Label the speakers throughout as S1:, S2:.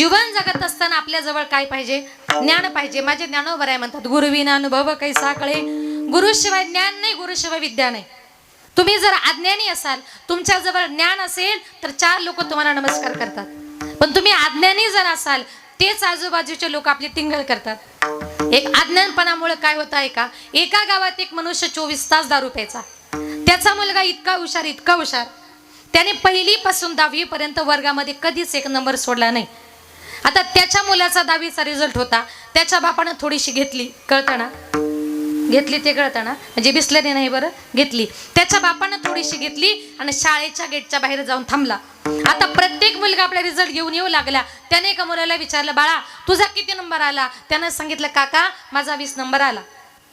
S1: जीवन जगत असताना आपल्या जवळ काय पाहिजे? ज्ञान पाहिजे. माझे ज्ञानोबर आहे म्हणतात, गुरुविना अनुभव कैसा कळे. गुरुशिवाय ज्ञान नाही, गुरुशिवाय विद्या नाही. तुम्ही जर अज्ञानी असाल, तुमच्या जवळ ज्ञान असेल तर 4 लोक तुम्हाला नमस्कार करतात. पण तुम्ही अज्ञानी जर असाल, तेच आजूबाजूचे लोक आपली टिंगल करतात. एक अज्ञानपणामुळे काय होत आहे का, एका गावात एक मनुष्य 24 तास दारू प्यायचा. त्याचा मुलगा इतका हुशार, त्याने 1ली पासून 10वी पर्यंत वर्गामध्ये कधीच 1 नंबर सोडला नाही. आता त्याच्या मुलाचा 10वीचा रिझल्ट होता. त्याच्या बापानं थोडीशी घेतली, कळतं ना, घेतली ते कळतं ना, म्हणजे बिसलेली नाही बरं, घेतली. त्याच्या बापानं थोडीशी घेतली आणि शाळेच्या गेटच्या बाहेर जाऊन थांबला. आता प्रत्येक मुलगा आपला रिझल्ट घेऊन येऊ लागला. त्याने एका मुलाला विचारलं, बाळा तुझा किती नंबर आला? त्यानं सांगितलं, काका माझा 20 नंबर आला.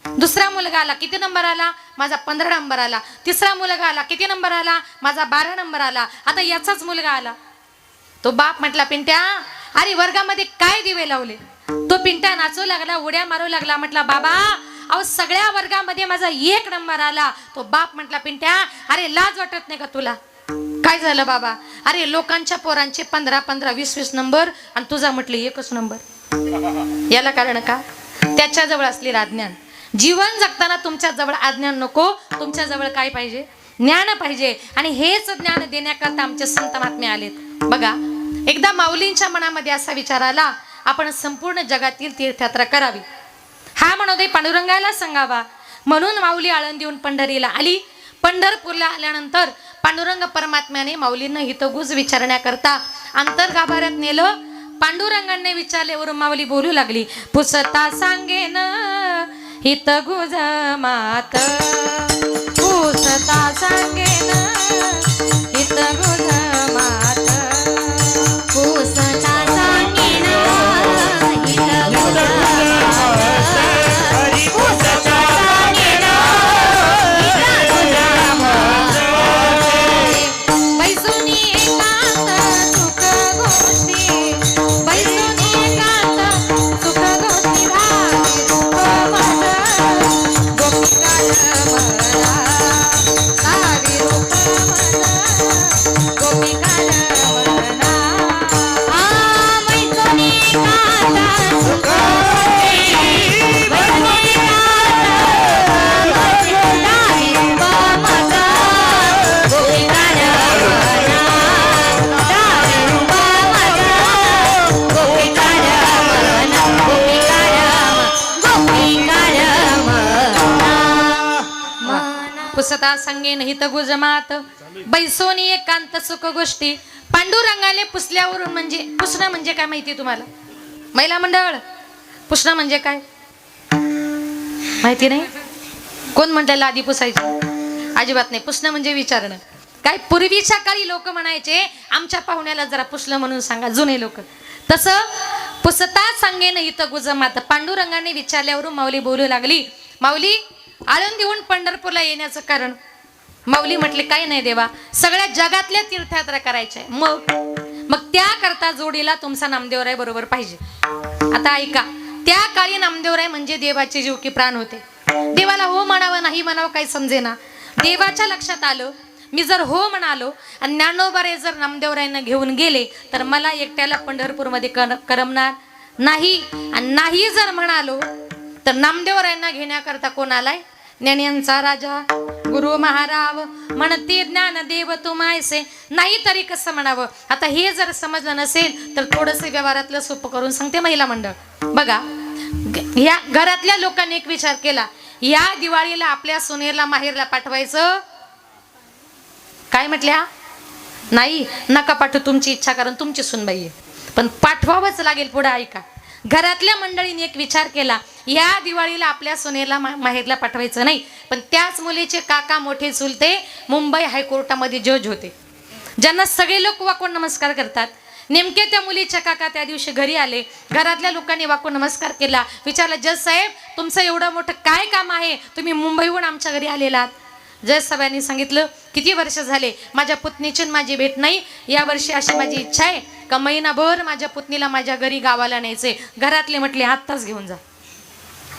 S1: दुसरा मुलगा आला, किती नंबर आला? माझा 15 नंबर आला. तिसरा मुलगा आला, किती नंबर आला? माझा 12 नंबर आला. आता याचाच मुलगा आला. तो बाप म्हटला, पिंट्या अरे वर्गामध्ये काय दिवे लावले? तो पिंट्या नाचू लागला, उड्या मारू लागला. म्हटला, बाबा अहो सगळ्या वर्गामध्ये माझा 1 नंबर आला. तो बाप म्हटला, पिंट्या अरे लाज वाटत नाही का तुला? काय झालं बाबा? अरे लोकांच्या पोरांचे 15-15, 20-20 नंबर आणि तुझा म्हटलं 1च नंबर. याला कारण का? त्याच्याजवळ असलेलं अज्ञान. जीवन जगताना तुमच्या जवळ अज्ञान नको, तुमच्या जवळ काय पाहिजे? ज्ञान पाहिजे. आणि हेच ज्ञान देण्याकरता आमचे संत महात्मे आलेत. बघा, एकदा माऊलींच्या मनामध्ये असा विचार आला, आपण संपूर्ण जगातील तीर्थयात्रा करावी. हा मनोदय पांडुरंगाला सांगावा. म्हणून माऊली आळंदीहून पंढरीला आली. पंढरपूरला आल्यानंतर पांडुरंग परमात्म्याने माऊलींना हितगुज विचारण्याकरता अंतर गाभाऱ्यात नेलं. पांडुरंगाने विचारल्यावर माऊली बोलू लागली, पुसता सांगेन हितगुज मात, पुसता सांगेन हितगुज मात, पुसता सांगेन हितगुज पुसता संगेन हितगुज मात, बैसोनी एकांत सुख गोष्टी. पांडुरंगाले पुसल्यावरून म्हणजे पुसणं म्हणजे काय माहिती तुम्हाला? महिला मंडळ, पुसणं म्हणजे काय माहिती नाही? कोण म्हटलेलं आधी पुसायचं? अजिबात नाही. पुसणं म्हणजे विचारणं. काय पूर्वीच्या काळी लोक म्हणायचे, आमच्या पाहुण्याला जरा पुसलं म्हणून सांगा, जुने लोक. तसं पुसता सांगेन हितगुज मात. पांडुरंगाने विचारल्यावरून माऊली बोलू लागली, माऊली आळंदीहून पंढरपूरला येण्याचं कारण? माऊली म्हटले, काय नाही देवा, सगळ्या जगातल्या तीर्थयात्रा करायच्या. मग त्याकरता जोडीला तुमचा नामदेवराय बरोबर पाहिजे. आता ऐका, त्या काळी नामदेवराय म्हणजे देवाचे जीव की प्राण होते. देवाला हो म्हणावं नाही म्हणावं काही समजेना. देवाच्या लक्षात आलं, मी जर हो म्हणालो आणि ज्ञानोबारे जर नामदेवरायांना घेऊन गेले तर मला एकट्याला पंढरपूरमध्ये करमणार नाही. आणि नाही जर म्हणालो तर नामदेवरायांना घेण्याकरता कोण आलाय? ज्ञान्यांचा राजा गुरु महाराव म्हणते, ज्ञान देव तुमायसे. नाही तरी कसं म्हणावं? आता हे जर समजलं नसेल तर थोडंसं व्यवहारातलं सोपं करून सांगते. महिला मंडळ बघा, या घरातल्या लोकांनी एक विचार केला, या दिवाळीला आपल्या सोनेरला माहेरला पाठवायचं. काय म्हटल्या? नाही, नका पाठवू, तुमची इच्छा, कारण तुमची सुनबाई आहे. पण पाठवावंच लागेल. पुढे ऐका, घरातल्या मंडळीने एक विचार केला, या दिवाळीला आपल्या सोनेरला माहेरला पाठवायचं नाही. पण त्याच मुलीचे काका मोठे चुलते मुंबई हायकोर्टामध्ये जज होते, ज्यांना सगळे लोक वाकून नमस्कार करतात. नेमके त्या मुलीच्या काका त्या दिवशी घरी आले. घरातल्या लोकांनी वाकून नमस्कार केला. विचारलं, जज साहेब तुमचं एवढं मोठं काय काम आहे, तुम्ही मुंबईहून आमच्या घरी आलेलात? जज साहेबांनी सांगितलं, किती वर्ष झाले माझ्या पुतणीची माझी भेट नाही. या वर्षी अशी माझी इच्छा आहे का महिनाभर माझ्या पुतणीला माझ्या घरी गावाला न्यायचे. घरातले म्हटले, आत्ताच घेऊन जा.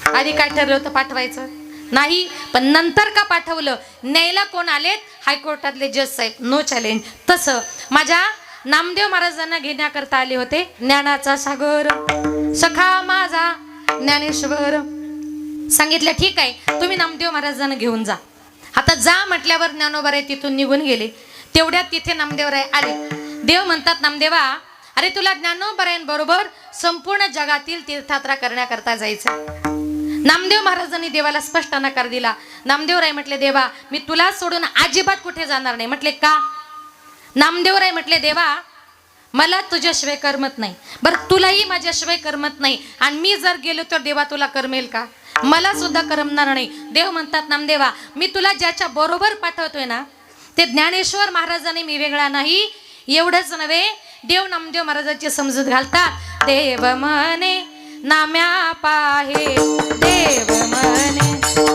S1: आधी काय ठरलं होतं? पाठवायचं नाही. पण नंतर का पाठवलं? न्यायला कोण आलेत? हायकोर्टातले जज साहेब. No challenge. तसं माझ्या नामदेव महाराजांना घेण्याकरता आले होते. ज्ञानाचा सागर सखा माझा ज्ञानेश्वर. सांगितलं ठीक आहे, तुम्ही नामदेव महाराजांना घेऊन जा. आता जा म्हटल्यावर ज्ञानोबाराय तिथून निघून गेले. तेवढ्यात तिथे नामदेवराय आले. देव म्हणतात, नामदेवा, अरे तुला ज्ञानोबारायांबरोबर संपूर्ण जगातील तीर्थयात्रा करण्याकरता जायचं. नामदेव महाराजांनी देवाला स्पष्ट नकार दिला. नामदेवराय म्हटले, देवा, मी तुला सोडून अजिबात कुठे जाणार नाही. म्हटले, का? नामदेवराय म्हटले, देवा, मला तुझ्याशिवाय करमत नाही. बरं, तुलाही माझ्याशिवाय करमत नाही, आणि मी जर गेलो तर देवा तुला करमेल का? मला सुद्धा करमणार नाही. देव म्हणतात, नामदेवा, मी तुला ज्याच्या बरोबर पाठवतोय ना, ते ज्ञानेश्वर महाराजांनी, मी वेगळा नाही. एवढंच नव्हे, देव नामदेव महाराजांची समजूत घालतात. देव म्हणे नाम्या पाहे, देव म्हणे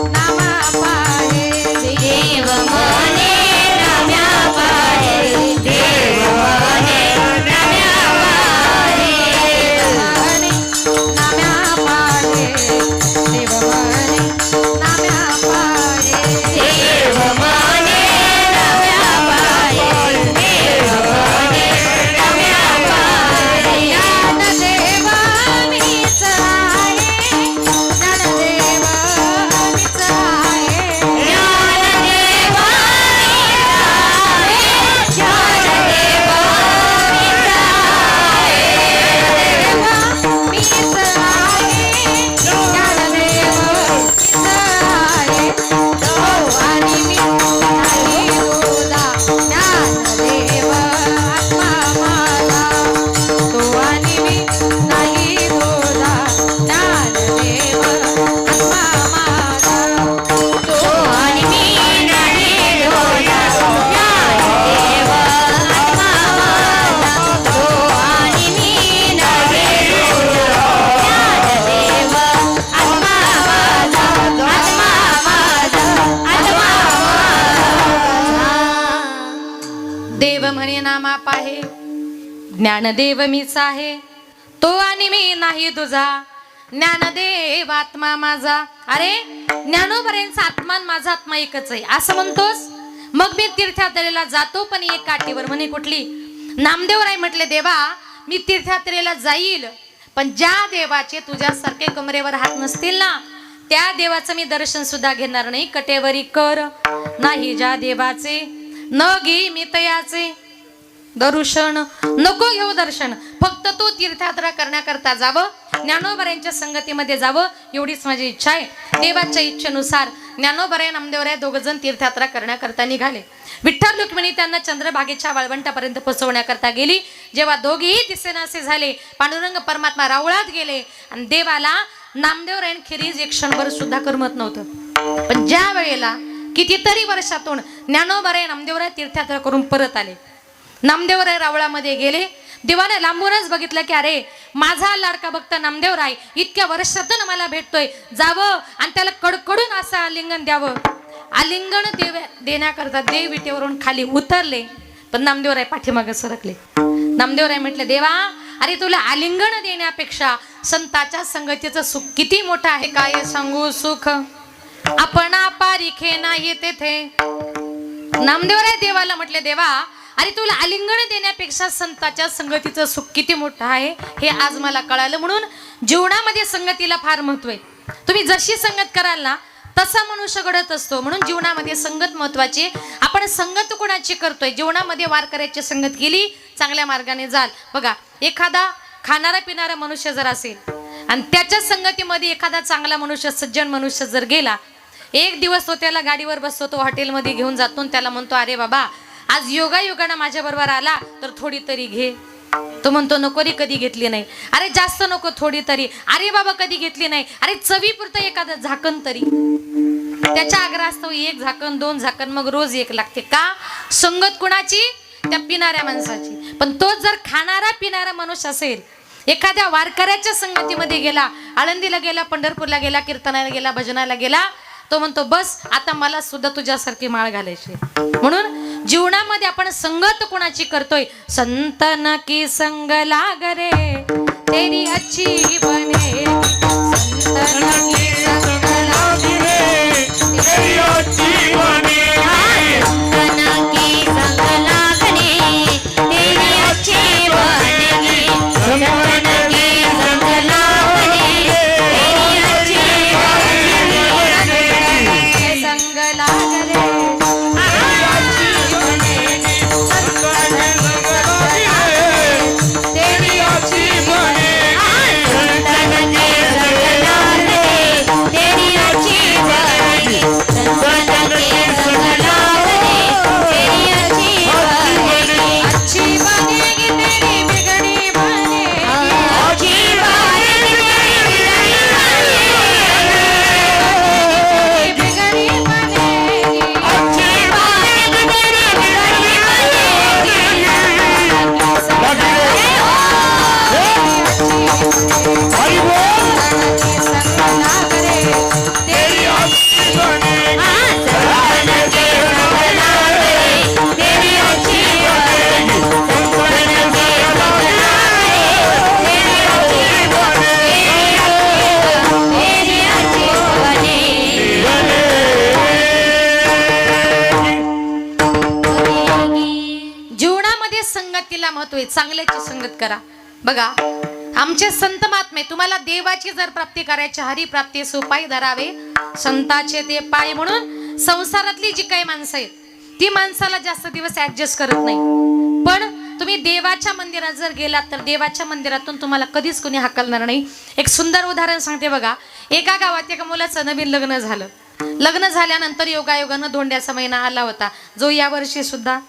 S1: नामा पाहे, देव म्हणे नाम्या पाहे, देव म्हणे नाम्या पाहे, नाम्या पाहे, देव म्हणे नाम्या पाहे, देव म्हणे नाम्या पाहे, देव म्हणे नाम्या पाहे. ज्ञानदेवा मीच आहे, ज्ञानदेवा मीच आहे, ज्ञानदेवा मीच आहे, ज्ञानदेवा मीच आहे, मीच आहे, ज्ञानदेवा मीच आहे. तो आणि मी नाही तुझा, ज्ञानदेव आत्मा माझा. तो आणि मी नाही तुझा, ज्ञानदेव आत्मा माझा. तो आणि मी नाही तुझा, ज्ञानदेव आत्मा माझा. तो आणि मी नाही तुझा, ज्ञानदेव आत्मा माझा, आत्मा माझा, आत्मा माझा. देव म्हणे नामा पाहे, ज्ञानदेव मीच आहे. तो आणि मी नाही तुझा, ज्ञानदेव आत्मा माझा. अरे, ज्ञानोबारायांचा आत्मा आणि माझा आत्मा एकच आहे असं म्हणतोस? मग मी तीर्थयात्रेला जातो, पण एक काठीवर. म्हणे, कुठली? नामदेवराय म्हटले, देवा, मी तीर्थयात्रेला जाईल, पण ज्या देवाचे तुझ्यासारखे कमरेवर हात नसतील ना, त्या देवाचं मी दर्शन सुद्धा घेणार नाही. कटेवरी कर नाही ज्या देवाचे, न घे मी तयाचे दर्शन. नको घेऊ दर्शन, फक्त तू तीर्थयात्रा करण्याकरता जावं, ज्ञानोबारायांच्या संगतीमध्ये जावं, एवढीच माझी इच्छा आहे. देवाच्या इच्छेनुसार ज्ञानोबाराय नामदेवराय दोघ जण तीर्थयात्रा करण्याकरता निघाले. विठ्ठल रुक्मिणी त्यांना चंद्रभागेच्या वाळवंटापर्यंत पोहोचवण्याकरता गेली. जेव्हा दोघेही दिसेनासे झाले, पांडुरंग परमात्मा रावळात गेले, आणि देवाला नामदेवरायांखेरीज एक क्षणभर सुद्धा करमत नव्हतं. पण ज्या वेळेला कितीतरी वर्षातून ज्ञानोबाराय नामदेवराय तीर्थयात्रा करून परत आले, नामदेवराय रावळामध्ये गेले. देवाने लांबूनच बघितलं की अरे, माझा लाडका भक्त नामदेवराय इतक्या वर्षातून मला भेटतोय, जावं आणि त्याला कडकडून असं आलिंगन द्यावं. आलिंगन देण्याकरता देव विटेवरून खाली उतरले, पण नामदेवराय पाठीमागे सरकले. नामदेवराय म्हटले, देवा, अरे तुला आलिंगन देण्यापेक्षा संताच्या संगतीचं सुख किती मोठं आहे. काय सांगू सुख आपणा पारिखे नाही तेथे. नामदेवराय देवाला म्हटले, देवा, अरे तुला आलिंगन देण्यापेक्षा संताच्या संगतीचं सुख किती मोठं आहे हे आज मला कळालं. म्हणून जीवनामध्ये संगतीला फार महत्व आहे. तुम्ही जशी संगत कराल ना, तसा मनुष्य घडत असतो. म्हणून जीवनामध्ये संगत महत्वाची. आपण संगत कोणाची करतोय? जीवनामध्ये वारकऱ्याची संगत केली, चांगल्या मार्गाने जाल. बघा, एखादा खाणारा पिणारा मनुष्य जर असेल आणि त्याच्या संगतीमध्ये एखादा चांगला मनुष्य, सज्जन मनुष्य जर गेला, एक दिवस तो त्याला गाडीवर बसवतो, हॉटेलमध्ये घेऊन जातो, त्याला म्हणतो, अरे बाबा, आज योगायोगानं माझ्या बरोबर आला तर थोडी तरी घे. तो म्हणतो, नको रे, कधी घेतली नाही. अरे जास्त नको, थोडी तरी. अरे बाबा, कधी घेतली नाही. अरे चवीपुरतं एखादं झाकण तरी. त्याच्या आग्रहास्तव एक झाकण, दोन झाकण, मग रोज एक लागते. का? संगत कुणाची? त्या पिणाऱ्या माणसाची. पण तो जर खाणारा पिणारा मनुष्य असेल, एखाद्या वारकऱ्याच्या संगतीमध्ये गेला, आळंदीला गेला, पंढरपूरला गेला, कीर्तनाला गेला, भजनाला गेला, तो म्हणतो, बस आता मला सुद्धा तुझ्यासारखी माळ घालायची. म्हणून जीवनामध्ये आपण संगत कोणाची करतोय? संतन की संग लाग रे तेरी अच्छी बने, संतन की संग लाग रे तेरी अच्छी बने, संतन की संग लाग रे तेरी आहे, चांगल्याची संगत करा. बघा आमचे संत महात्मे, तुम्हाला देवाची जर प्राप्ती करायची, हरी प्राप्ती सोपाई धरावे संताचे ते पाय. म्हणून संसारातली जी काही माणसं आहेत ती माणसाला जास्त दिवस ऍडजस्ट करत नाही. पण तुम्ही देवाच्या मंदिरात जर गेलात तर देवाच्या मंदिरातून तुम्हाला कधीच कोणी हाकलणार नाही. एक सुंदर उदाहरण सांगते बघा. एका गावात एका मुलाचं नवीन लग्न झालं. लग्न झाल्यानंतर योगायोगानं धोंड्याचा महिना आला होता, जो या वर्षी सुद्धा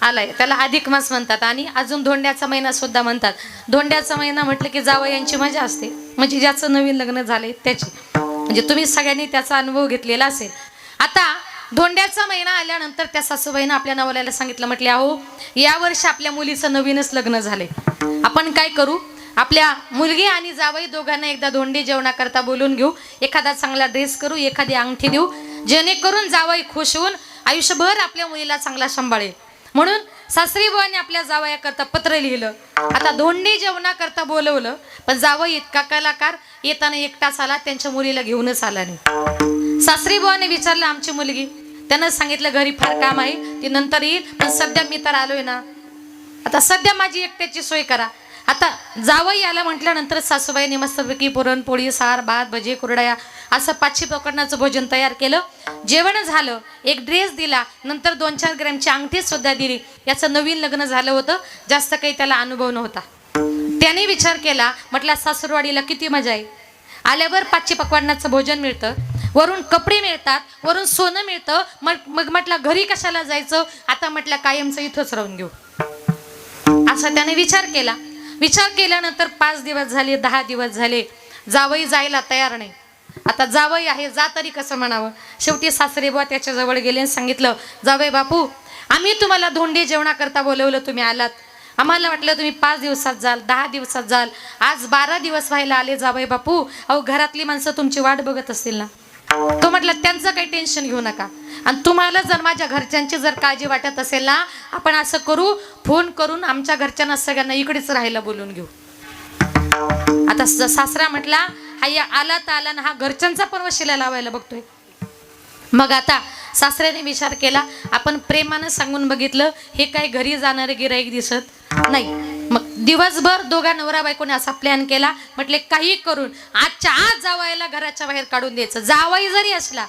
S1: आलाय. त्याला अधिक मास म्हणतात आणि अजून धोंड्याचा महिना सुद्धा म्हणतात. धोंड्याचा महिना म्हटलं की जावयांची मजा असते, म्हणजे ज्याचं नवीन लग्न झालंय त्याची. म्हणजे तुम्ही सगळ्यांनी त्याचा अनुभव घेतलेला असेल. आता धोंड्याचा महिना आल्यानंतर त्या सासूबाईनं आपल्या नवऱ्याला सांगितलं, म्हटले अहो या वर्षी आपल्या मुलीचं नवीनच लग्न झालंय, आपण काय करू, आपल्या मुलगी आणि जावई दोघांना एकदा धोंडी जेवणाकरता बोलून घेऊ, एखादा चांगला ड्रेस करू, एखादी अंगठी देऊ, जेणेकरून जावई खुश होऊन आयुष्यभर आपल्या मुलीला चांगला सांभाळेल. म्हणून सासरी बुवाने आपल्या जावयाकरता पत्र लिहिलं. आता धोंडी जेवणाकरता बोलवलं, पण जावई इतका कलाकार, येताना एकटाच आला, त्यांच्या मुलीला घेऊनच आला नाही. सासरी बुवाने विचारलं आमची मुलगी, त्यानं सांगितलं घरी फार काम आहे, ती नंतर येईल, पण सध्या मी तर आलोय ना, आता सध्या माझी एकट्याची सोय करा. आता जावई आला म्हटल्यानंतर सासूबाईने मस्तपैकी पुरणपोळी, सार, भात, भजी, कुरडया असं 500 प्रकारचं भोजन तयार केलं. जेवण झालं, एक ड्रेस दिला, नंतर 2-4 ग्रॅमची अंगठी सुद्धा दिली. याचं नवीन लग्न झालं होतं, जास्त काही त्याला अनुभव नव्हता. त्याने विचार केला, म्हटलं सासूरवाडीला किती मजा आहे, आल्यावर 500 पकवानाचं भोजन मिळतं, वरून कपडे मिळतात, वरून सोनं मिळतं, मग म्हटलं घरी कशाला जायचं, आता म्हटलं कायमचं इथंच राहून घेऊ, असा त्याने विचार केला. विचार केल्यानंतर 5 दिवस झाले, 10 दिवस झाले, जावई जायला तयार नाही. आता जावई आहे, जा तरी कसं म्हणावं. शेवटी सासरे बुवा त्याच्याजवळ गेले आणि सांगितलं, जावई बापू आम्ही तुम्हाला धोंडी जेवणाकरता बोलवलं, तुम्ही आलात, आम्हाला वाटलं तुम्ही 5 दिवसात जाल, 10 दिवसात जाल, आज 12 दिवस व्हायला आले जावई बापू, अहो घरातली माणसं तुमची वाट बघत असतील ना. तो म्हटलं त्यांचं काही टेन्शन घेऊ नका, आणि तुम्हाला जर माझ्या घरच्यांची जर काळजी वाटत असेल ना, आपण असं करू, फोन करून आमच्या घरच्यांना सगळ्यांना इकडेच राहायला बोलून घेऊ. आता सासरा म्हटला हा आला तर आला ना, हा घरच्यांचा पण वशिला लावायला बघतोय. मग आता सासऱ्याने विचार केला, आपण प्रेमानं सांगून बघितलं, हे काय घरी जाणारे गिराईक दिसत नाही. मग दिवसभर दोघा नवरा बायकोने असा प्लॅन केला, म्हटले काही करून आजच्या आज जावयाला घराच्या बाहेर काढून द्यायचं. जावई जरी असला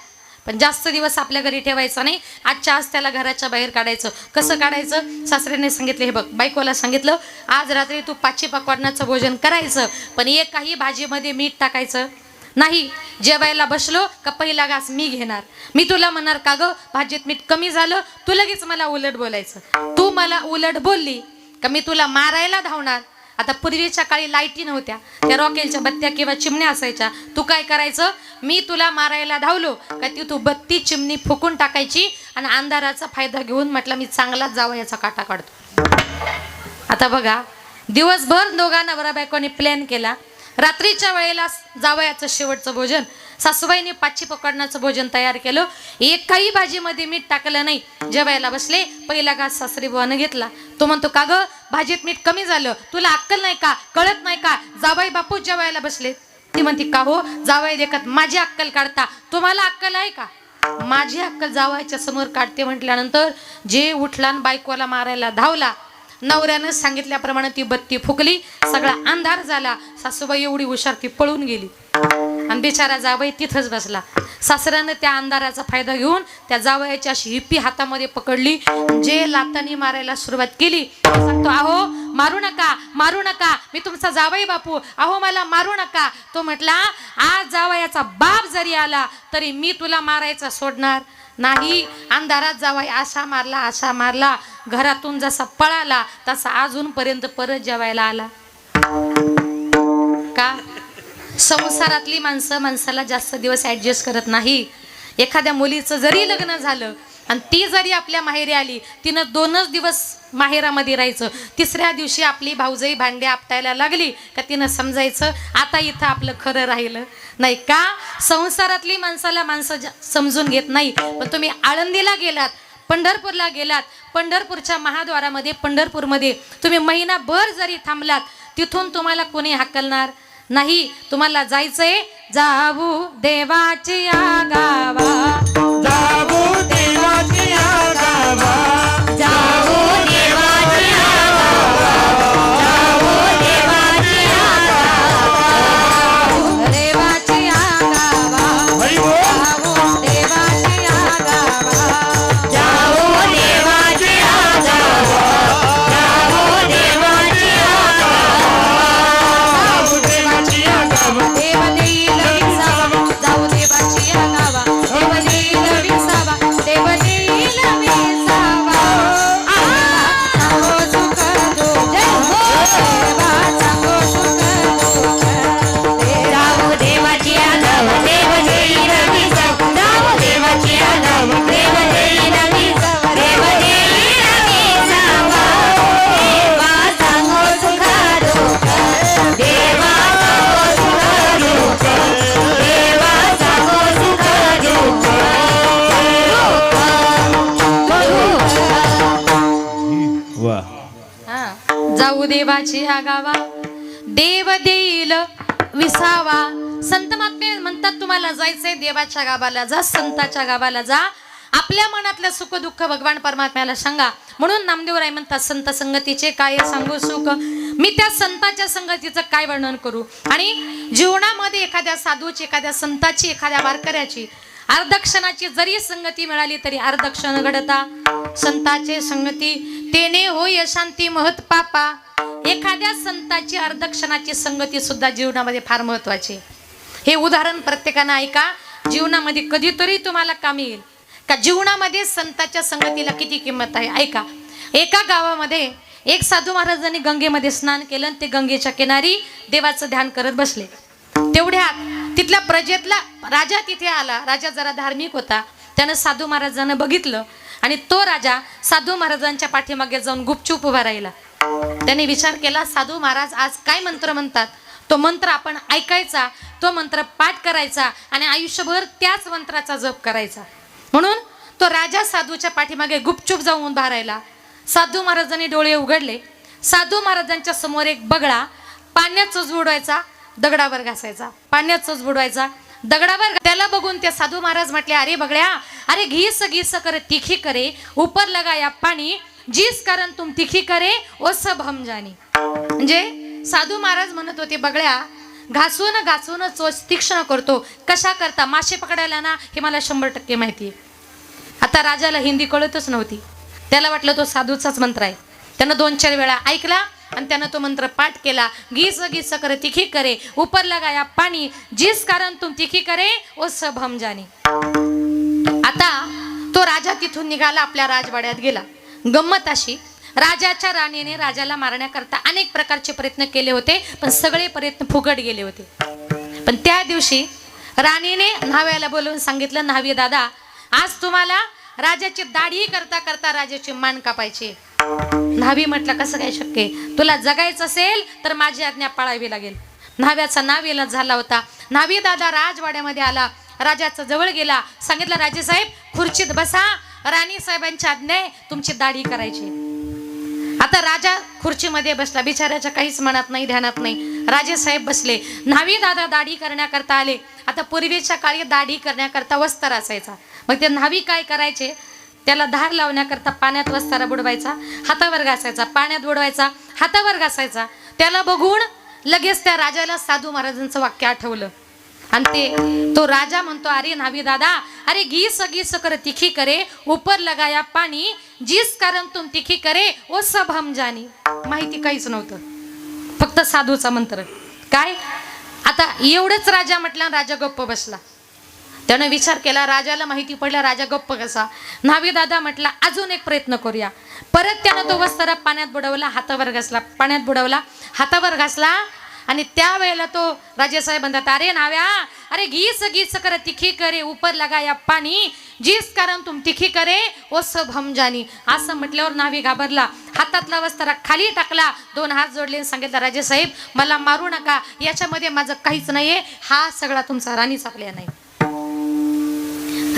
S1: पण जास्त दिवस आपल्या घरी ठेवायचं नाही, आजच्या आज त्याला घराच्या बाहेर काढायचं. कसं काढायचं, सासऱ्याने सांगितलं, हे बघ बायकोला सांगितलं, आज रात्री तू 500 पकवानाचं भोजन करायचं, पण एकही भाजीमध्ये मीठ टाकायचं नाही. जेवायला बसलो का पहिला घास मी घेणार, मी तुला म्हणणार का गं भाजीत मीठ कमी झालं, तू लगेच मला उलट बोलायचं, तू मला उलट बोलली का मी तुला मारायला धावणार. आता पूर्वीच्या काळी लाईटी नव्हत्या, त्या रॉकेलच्या बत्त्या किंवा चिमण्या असायच्या. तू काय करायचं, मी तुला मारायला धावलो का ती तू बत्ती चिमणी फुकून टाकायची आणि अंधाराचा फायदा घेऊन म्हटलं मी चांगलाच जावयाचा काटा काढतो. आता बघा दिवसभर दोघा नवरा बायकोने प्लॅन केला. रात्रीच्या वेळेला जावयाचं शेवटचं भोजन सासूबाईने 500 पकवानाचं भोजन तयार केलं. एकही भाजीमध्ये मीठ टाकलं नाही. जेवायला बसले, पहिला घास सासरी बुवानं घेतला. तो म्हणतो का ग भाजीत मीठ कमी झालं, तुला अक्कल नाही का, कळत नाही का, जावई बापू जेवायला बसले. ती म्हणते का हो जावई देखत माझी अक्कल काढता, तुम्हाला अक्कल आहे का. माझी अक्कल जावयाच्या समोर काढते म्हटल्यानंतर जे उठला आणि बायकोला मारायला धावला. नवऱ्यानं सांगितल्याप्रमाणे ती बत्ती फुकली, सगळा अंधार झाला. सासूबाई एवढी हुशार ती पळून गेली आणि बिचारा जावई तिथंच बसला. सासऱ्यानं त्या अंधाराचा फायदा घेऊन त्या जावयाची अशी हिप्पी हातामध्ये पकडली, जे लातानी मारायला सुरुवात केली. सांगतो अहो मारू नका, मारू नका, मी तुमचा जावई बापू, अहो मला मारू नका. तो म्हटला आज जावयाचा बाप जरी आला तरी मी तुला मारायचा सोडणार नाही. अंधारात जावई असा मारला, असा मारला, घरातून जसा पळाला तसा अजूनपर्यंत परत जेवायला आला. का संसारातली माणसं माणसाला जास्त दिवस ऍडजस्ट करत नाही. एखाद्या मुलीचं जरी लग्न झालं आणि ती जरी आपल्या माहेरी आली, तिनं 2च दिवस माहेरामध्ये राहायचं. तिसऱ्या दिवशी आपली भाऊजाई भांडे आपटायला लागली का तिनं समजायचं आता इथं आपलं खरं राहिलं नाही. का संसारातली माणसाला माणसं समजून घेत नाही. पण तुम्ही आळंदीला गेलात, पंढरपूरला गेलात, पंढरपूरच्या महाद्वारामध्ये पंढरपूरमध्ये तुम्ही महिनाभर जरी थांबलात, तिथून तुम्हाला कोणी हाकलणार नाही. तुम्हाला जायचंय जाऊ देवाच्या गावा,
S2: जाऊ देवाच्या गावा, जाऊ देवाच्या गावा.
S1: देवाची आगावा, देव देईल विसावा. संत महात्मे म्हणतात तुम्हाला जायचंय देवाच्या गावाला जा, संताच्या गावाला जा, आपल्या मनातलं सुख दुःख भगवान परमात्म्याला सांगा. म्हणून नामदेवराय म्हणतात संत संगतीचे काय सांगू सुख, मी त्या संताच्या संगतीचं काय वर्णन करू. आणि जीवनामध्ये एखाद्या साधूची, एखाद्या संताची, एखाद्या वारकऱ्याची अर्धक्षणाची जरी संगती मिळाली तरी अर्धक्षण घडता संताचे संगती, तेने होय शांती महत् पापा. एखाद्या संताची अर्धक्षणाची संगती सुद्धा जीवनामध्ये फार महत्वाची. हे उदाहरण प्रत्येकानं ऐका, जीवनामध्ये कधीतरी तुम्हाला कामी येईल का जीवनामध्ये संताच्या संगतीला किती किंमत आहे. ऐका, एका गावामध्ये एक साधू महाराजांनी गंगेमध्ये स्नान केलं आणि ते गंगेच्या किनारी देवाचं ध्यान करत बसले. तेवढ्यात तिथल्या प्रजेतला राजा तिथे आला. राजा जरा धार्मिक होता, त्यानं साधू महाराजांना बघितलं आणि तो राजा साधू महाराजांच्या पाठीमागे जाऊन गुपचूप उभा राहिला. त्याने विचार केला, साधू महाराज आज काय मंत्र म्हणतात, तो मंत्र आपण ऐकायचा, तो मंत्र पाठ करायचा आणि आयुष्यभर त्याच मंत्राचा जप करायचा. म्हणून तो राजा साधूच्या पाठीमागे गुपचूप जाऊन उभा राहिला. साधू महाराजांनी डोळे उघडले. साधू महाराजांच्या समोर एक बगळा पाण्यात चोच बुडवायचा, दगडावर घासायचा, पाण्यात चोच बुडवायचा, दगडावर. त्याला बघून ते साधू महाराज म्हटले, अरे बगड्या, अरे घीस घीस करे तिखी करे ऊपर लगाया पाणी, जिस कारण तुम तिखी करे ओ सब हम जानी. म्हणजे साधू महाराज म्हणत होते, बगड्या घासून घासून चोच तीक्ष्ण करतो, कशा करता, मासे पकडायला ना, हे मला 100% माहिती आहे. आता राजाला हिंदी कळतच नव्हती. त्याला वाटलं तो साधूचाच मंत्र आहे. त्यानं 2-4 वेळा ऐकला आणि त्यानं तो मंत्र पाठ केला. घीस घीस करे तिखी करे ऊपर लगाया पाणी, जिस कारण तुम तिखी करे ओ सब हम जानी. आता तो राजा तिथून निघाला, आपल्या राजवाड्यात गेला. गंमत अशी, राजाच्या राणीने राजाला मारण्याकरता अनेक प्रकारचे प्रयत्न केले होते, पण सगळे प्रयत्न फुकट गेले होते. पण त्या दिवशी राणीने न्हाव्याला बोलवून सांगितलं, न्हावी दादा, आज तुम्हाला राजाची दाढी करता करता राजाची मान कापायची. न्हावी म्हटलं, कसं काय शक्य आहे, तुला जगायचं असेल तर माझी आज्ञा पाळावी लागेल. न्हाव्याचा नाविलाज झाला होता. न्हावी दादा राजवाड्यामध्ये आला, राजाच्या जवळ गेला, सांगितलं, राजे साहेब खुर्चीत बसा, राणी साहेबांची आज्ञा आहे, तुमची दाढी करायची. आता राजा खुर्चीमध्ये बसला, बिचाऱ्याच्या काहीच मनात नाही, ध्यानात नाही. राजे साहेब बसले, न्हावी दादा दाढी करण्याकरता आले. आता पूर्वीच्या काळी दाढी करण्याकरता वस्त्र असायचा. मग ते न्हावी काय करायचे, त्याला धार लावण्याकरता पाण्यात वस्तारा बुडवायचा, हातावर घासायचा, पाण्यात बुडवायचा, हातावर घासायचा. त्याला बघून लगेच त्या राजाला साधू महाराजांचं वाक्य आठवलं आणि तो राजा म्हणतो, अरे न्हावी दादा, अरे घीस घीस करे तिखी करे ऊपर लगाया पाणी, जिस कारण तुम तिखी करे ओ सब हम जानी. माहिती काहीच नव्हतं, फक्त साधूचा मंत्र. काय आता एवढंच राजा म्हटलं, राजा गप्प बसला. त्यानं विचार केला, राजाला माहिती पडलं, राजा गप्प कसा. न्हावी दादा म्हटला, अजून एक प्रयत्न करूया. परत त्यानं तो वस्त्र पाण्यात बुडवला, हातावर घासला, पाण्यात बुडवला, हातावर घासला. आणि त्यावेळेला तो राजेसाहेब म्हणतात, अरे न्हाव्या, अरे घीस घीस करे तिखी करे ऊपर लगाया पाणी, जिस कारण तुम तिखी करे ओ सब हम जानी. असं म्हटल्यावर न्हावी घाबरला, हातातला वस्त्रा खाली टाकला, 2 हात जोडले, सांगितलं, राजेसाहेब मला मारू नका, याच्यामध्ये माझं काहीच नाहीये, हा सगळा तुमचा राणीचा प्लॅन नाही.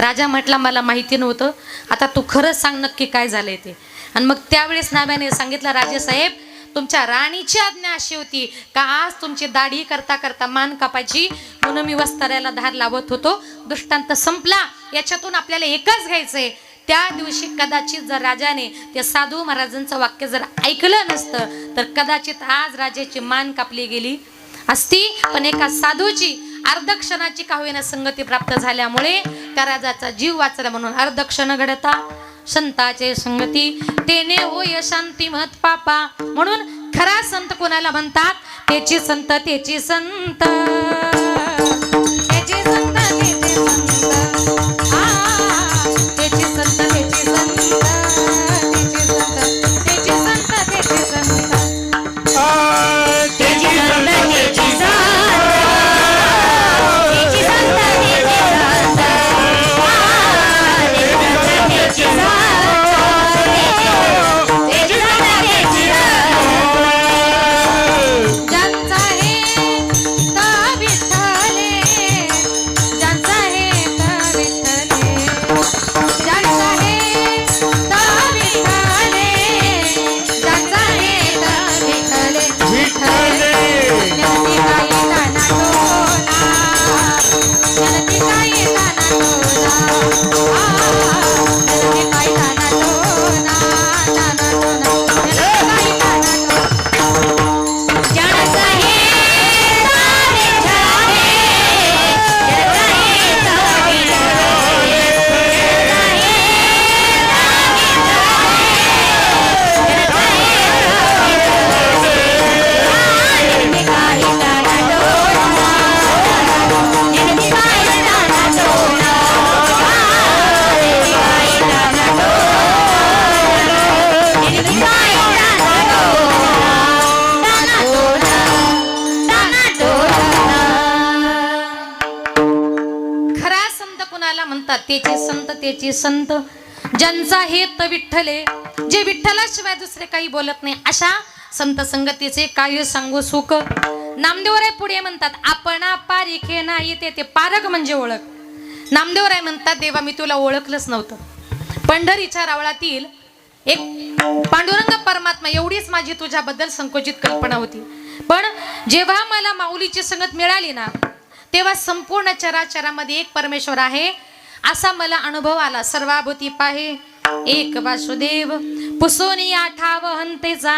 S1: राजा म्हटला, मला माहिती नव्हतं, आता तू खरंच सांग नक्की काय झालंय ते. आणि मग त्यावेळेस न्हाव्याने सांगितलं, राजेसाहेब तुमच्या राणीची आज्ञा अशी होती का आज तुमची दाढी करता करता मान कापायची, म्हणून मी वस्त्राला धार लावत होतो. दृष्टांत संपला. याच्यातून आपल्याला एकच घ्यायचंय, त्या दिवशी कदाचित जर राजाने ते साधू महाराजांचं वाक्य जर ऐकलं नसतं तर कदाचित आज राजाची मान कापली गेली असती. पण एका साधूची अर्धक्षणाची का होईना संगती प्राप्त झाल्यामुळे त्या राजाचा जीव वाचला. म्हणून अर्धक्षण घडता संताचे संगती, तेने होय शांती महत् पापा. म्हणून खरा संत कोणाला म्हणतात, त्याची संत त्याची संत त्याची संत त्याची संत, त्याची संत त्याची संत त्याची संत त्याची संत त्याची संत त्याची संत त्याची संत. ज्यांचा हे म्हणतात त्याचे संत त्याचे संत, ज्यांचा हेत विठ्ठले, जे विठ्ठलाशिवाय दुसरे काही बोलत नाही, अशा संत संगतीचे काय सांगू सुख. नामदेवराय पुढे म्हणतात आपणा पारिखे नाही ते पारख म्हणजे ओळख. नामदेवराय म्हणतात देवा मी तुला ओळखलंच नव्हतं. पंढरीच्या रावळातील एक पांडुरंग परमात्मा एवढीच माझी तुझ्याबद्दल संकोचित कल्पना होती, पण जेव्हा मला माऊलीची संगत मिळाली ना तेव्हा संपूर्ण चराचरामध्ये एक परमेश्वर आहे असा मला अनुभव आला. सर्वाभूती पाहे एक वासुदेव पुसोनी आठाव हंतेचा.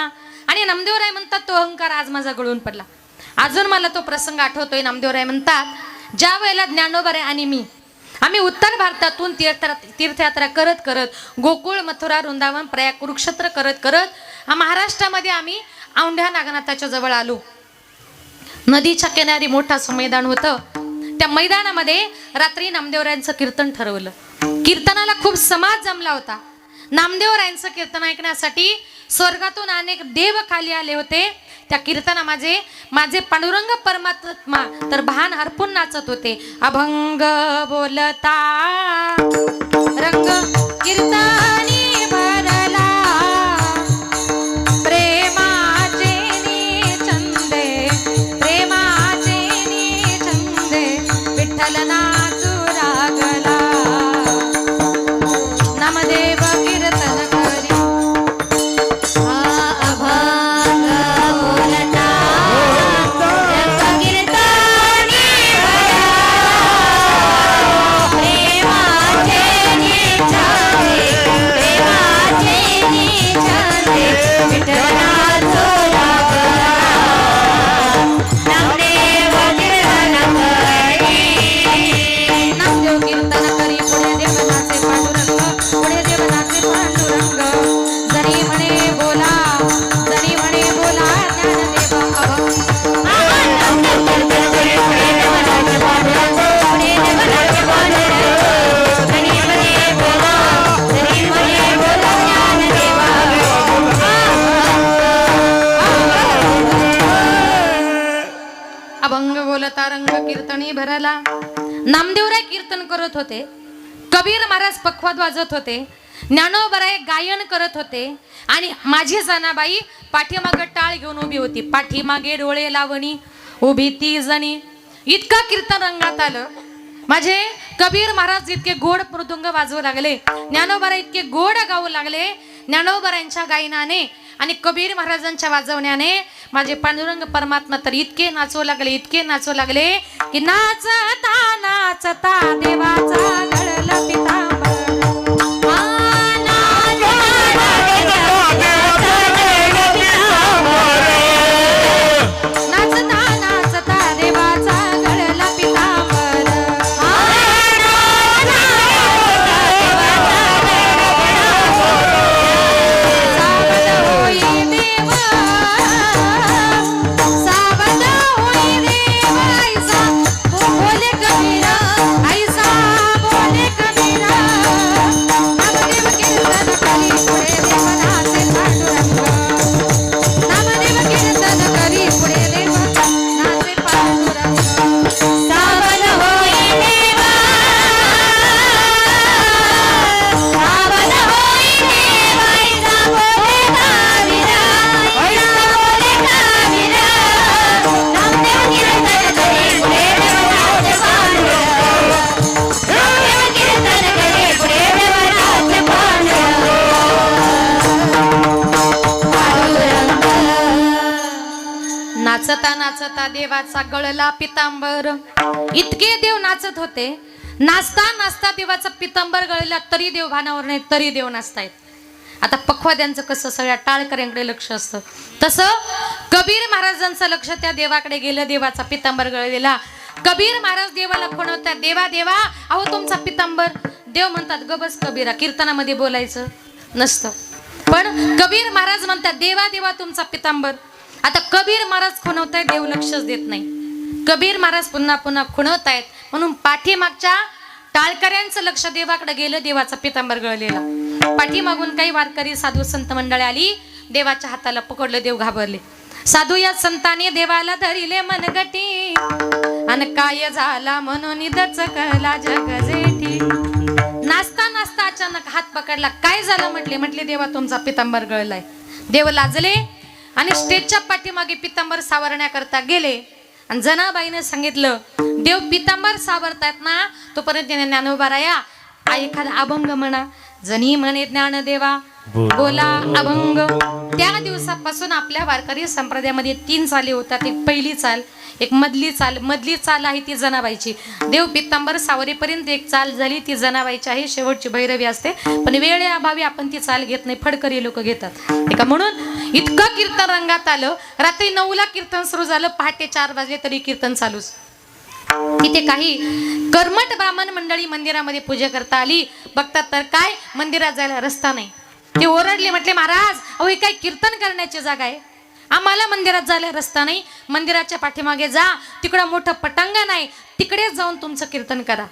S1: आणि नामदेवराय म्हणतात तो अहंकार आज माझा गळून पडला. अजून मला तो प्रसंग आठवतोय. नामदेवराय म्हणतात ज्या वेळेला ज्ञानोबा आणि मी आम्ही उत्तर भारतातून तीर्थयात्रा करत करत गोकुळ मथुरा वृंदावन प्रयाग कुरुक्षेत्र करत करत महाराष्ट्रामध्ये आम्ही औंढ्या नागनाथाच्या जवळ आलो. नदीच्या किनारी मोठं असं मैदान होतं. त्या मैदानामध्ये रात्री नामदेवरायांचं कीर्तन ठरवलं. कीर्तनाला खूप समाज जमला होता. नामदेवरायांचं कीर्तन ऐकण्यासाठी स्वर्गातून अनेक देव खाली आले होते. त्या कीर्तना माझे पांडुरंग परमात्मा तर भान हरपून नाचत होते. अभंग बोलता रंग कीर्तनी भरला, प्रेमाचे छंदे प्रेमाचे छंदे विठ्ठल नाचू लागला. नामदेव कीर्तन करी रंग कीर्तनी भरला. नामदेवराय कीर्तन करत होते, कबीर महाराज पखवाद वाजत होते, ज्ञानोबराय गायन करत होते आणि माझी जनाबाई पाठीमागे टाळ घेऊन उभी होती. पाठीमागे डोळे लावणी उभी ती जणी. इतका कीर्तन रंगात आलं. माझे कबीर महाराज इतके गोड मृदुंग वाजवू लागले, ज्ञानोबराय इतके गोड गाऊ लागले. ज्ञानोबरायांच्या गायनाने आणि कबीर महाराजांच्या वाजवण्याने माझे पांडुरंग परमात्मा तर इतके नाचू लागले, इतके नाचू लागले की नाचता नाचता देवाचा गळला पितांबर. नाचता नाचता देवाचा गळला पितांबर. नाचता नाचता देवाचा गळला पितांबर. इतके देव नाचत होते. नाचता नाचता देवाचा पितांबर गळला तरी देव भानावर नाही, तरी देव नाचतायत. आता पखवाद्यांचं कसं सगळ्या टाळकऱ्यांकडे लक्ष असतं, तसं कबीर महाराजांचं लक्ष त्या देवाकडे गेलं. देवाचा पितांबर गळलेला. कबीर महाराज देवाला खुणवतात, देवा देवा अहो तुमचा पितांबर. देव म्हणतात गबस कबीरा, कीर्तनामध्ये बोलायचं नसतं. पण कबीर महाराज म्हणतात देवा देवा तुमचा पितांबर. आता कबीर महाराज खुणवतायत, देव लक्षच देत नाही. कबीर महाराज पुन्हा पुन्हा खुणवतायत म्हणून पाठीमागच्या टाळकऱ्यांचं लक्ष देवाकडे गेलं. देवाचा पितांबर गळलेला. पाठीमागून काही वारकरी साधू संत मंडळी आली, देवाच्या हाताला पकडलं. देव घाबरले. साधू या संतांनी देवाला धरिले मनगटी, अन काय झाला म्हणून दचकला जग जेठी. अचानक हात पकडला. काय झालं म्हटले देवा तुमचा पितांबर गळलाय. देव लाजले आणि स्टेजच्या पाठीमागे पितांबर सावरण्याकरता गेले आणि जनाबाईने सांगितलं देव पितांबर सावरतायत ना तोपर्यंत त्याने ज्ञानोबाराया एखादा अभंग म्हणा. जनी म्हणे ज्ञानदेवा बोला अभंग. त्या दिवसापासून आपल्या वारकरी संप्रदायामध्ये 3 चाली होतात. एक पहिली चाल, एक मधली चाल आहे ती जनाबाईची. देव पितांबर सावरेपर्यंत एक चाल झाली ती जनाबाईची आहे, शेवटची भैरवी असते. पण वेळेअभावी आपण ती चाल घेत नाही, फडकरी लोक घेतात का. म्हणून इतकं कीर्तन रंगात आलं. रात्री 9ला कीर्तन सुरू झालं, पहाटे 4 वाजले तरी कीर्तन चालूच. तिथे काही कर्मठ ब्राह्मण मंडळी मंदिरामध्ये पूजा करता आली. बघतात तर काय मंदिरात जायला रस्ता नाही. ते ओरडले, म्हटले महाराज अहो ही काय कीर्तन करण्याची जागा आहे, आम्हाला मंदिरात जायला रस्ता नाही. मंदिराच्या पाठीमागे जा, तिकडं मोठं पटांगण आहे, तिकडे जाऊन तुमचं कीर्तन करा.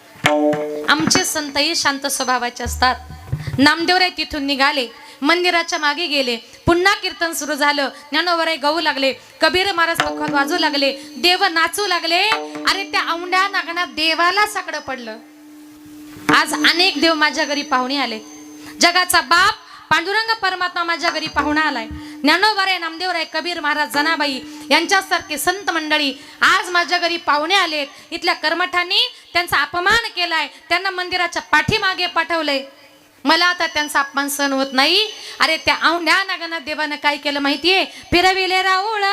S1: आमचे संतही शांत स्वभावाचे असतात. नामदेवराय तिथून निघाले, मंदिराच्या मागे गेले. पुन्हा कीर्तन सुरू झालं. ज्ञानोबाराय गाऊ लागले, कबीर महाराज पखवाज वाजू लागले, देव नाचू लागले. अरे त्या औंढ्या नागनात देवाला साकडं पडलं. आज अनेक देव माझ्या घरी पाहुणे आले. जगाचा बाप पांडुरंग परमात्मा माझ्या घरी पाहुणा आलाय. ज्ञानोबाराय, नामदेवराय, कबीर महाराज, जनाबाई यांच्यासारखे संत मंडळी आज माझ्या घरी पाहुणे आलेत. इथल्या कर्मठांनी त्यांचा अपमान केलाय, त्यांना मंदिराच्या पाठीमागे पाठवलंय. मला आता त्यांचा अपमान सहन होत नाही. अरे त्या औंढ्या नागनाथ देवानं काय केलं माहितीये, फिरविले राऊळ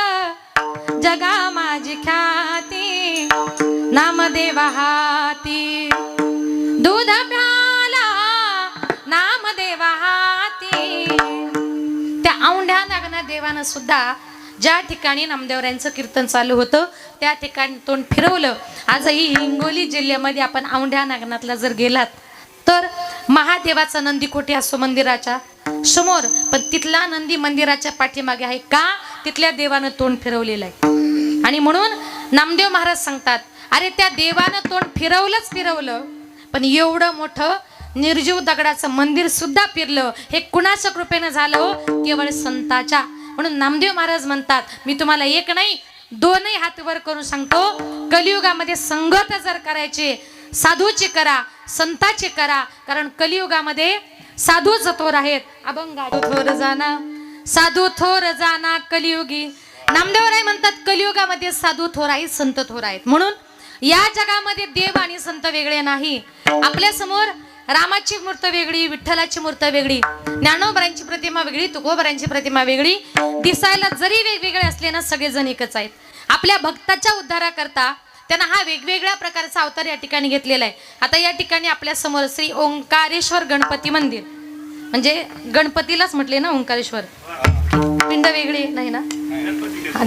S1: जगा माझी ख्याती, नामदेवा हाती दूध प्याला, नामदेवा हाती. त्या औंढ्या नागनाथ देवानं सुद्धा ज्या ठिकाणी नामदेवरायांचं कीर्तन चालू होतं त्या ठिकाणी तोंड फिरवलं. आजही हिंगोली जिल्ह्यामध्ये आपण औंढ्या नागनाथला जर गेलात तर महादेवाचा नंदी कोठे असतो मंदिराच्या समोर, पण तिथला नंदी मंदिराच्या पाठीमागे आहे. का? तिथल्या देवानं तोंड फिरवलेलं आहे. आणि म्हणून नामदेव महाराज सांगतात अरे त्या देवानं तोंड फिरवलं, पण एवढं मोठं निर्जीव दगडाचं मंदिर सुद्धा फिरलं. हे कुणाच्या कृपेनं झालं? केवळ संताच्या. म्हणून नामदेव महाराज म्हणतात मी तुम्हाला एक नाही 2 हात वर करून सांगतो, कलियुगामध्ये संगत जर करायचे साधूची करा, संताची करा. कारण कलियुगामध्ये साधू थोर आहेत. अभंग थोर जाना, साधू थोर जाना कलियुगी. नामदेवराय म्हणतात कलियुगामध्ये साधू थोर आहेत, संत थोर आहेत. म्हणून या जगामध्ये देव आणि संत वेगळे नाही. आपल्या समोर रामाची मूर्त वेगळी, विठ्ठलाची मूर्त वेगळी, ज्ञानोबारांची प्रतिमा वेगळी, तुकोबारांची प्रतिमा वेगळी. दिसायला जरी वेगवेगळे असले ना सगळेजण एकच आहेत. आपल्या भक्ताच्या उद्धाराकरता त्यांना हा वेगवेगळ्या प्रकारचा अवतार या ठिकाणी घेतलेला आहे. आता या ठिकाणी आपल्या समोर श्री ओंकारेश्वर गणपती मंदिर, म्हणजे गणपतीलाच म्हटले ना ओंकारेश्वर, पिंड वेगळी नाही ना,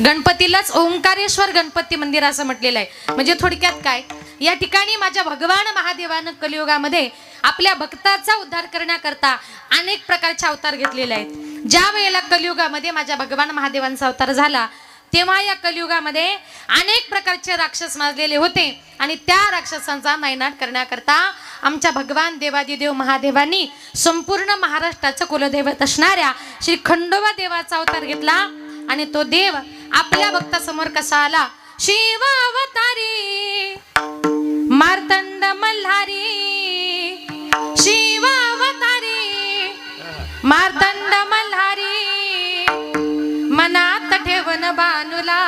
S1: गणपतीलाच ओंकारेश्वर गणपती मंदिर असं म्हटलेलं आहे. म्हणजे थोडक्यात काय, या ठिकाणी माझ्या भगवान महादेवानं कलियुगामध्ये आपल्या भक्ताचा उद्धार करण्याकरता अनेक प्रकारचे अवतार घेतलेले आहेत. ज्या वेळेला कलियुगामध्ये माझ्या भगवान महादेवांचा अवतार झाला तेव्हा या कलियुगामध्ये अनेक प्रकारचे राक्षस माजलेले होते आणि त्या राक्षसांचा नायनाट करण्याकरता आमच्या भगवान देवादिदेव महादेवांनी संपूर्ण महाराष्ट्राचं कुलदैवत असणाऱ्या श्री खंडोबा देवाचा अवतार घेतला. आणि तो देव आपल्या भक्तासमोर कसा आला? शिवावतारी मार्तंड मल्हारी, शिवावतारी मार्तंड मल्हारी, मनात ठेवन बानुला,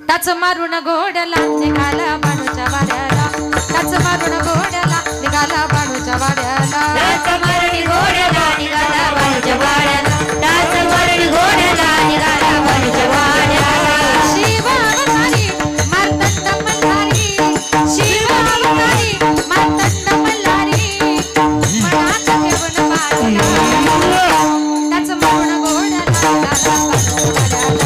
S1: टाच मारून घोड्याला निघाला बाणूच्या वाड्याला, टाच मारून घोड्याला निघाला बाणूच्या वाड्याला, टाच मारून घोड्याला निघाला बाणूच्या वाड्याला, टाच मारून घोड्याला निघाला बाणूच्या वाड्याला. शिवावतारी मार्तंड मल्हारी, शिवावतारी मार्तंड मल्हारी, मनात ठेवन बाणूला, टाच मारून घोड्याला निघाला बाणूच्या वाड्याला,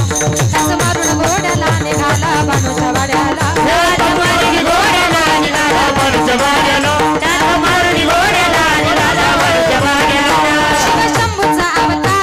S1: टाच मारून घोड्याला निघाला बाणूच्या वाड्याला, टाच मारून घोड्याला निघाला बाणूच्या वाड्याला, टाच मारून घोड्याला निघाला बाणूच्या वाड्याला. शिवशंभूचा अवतार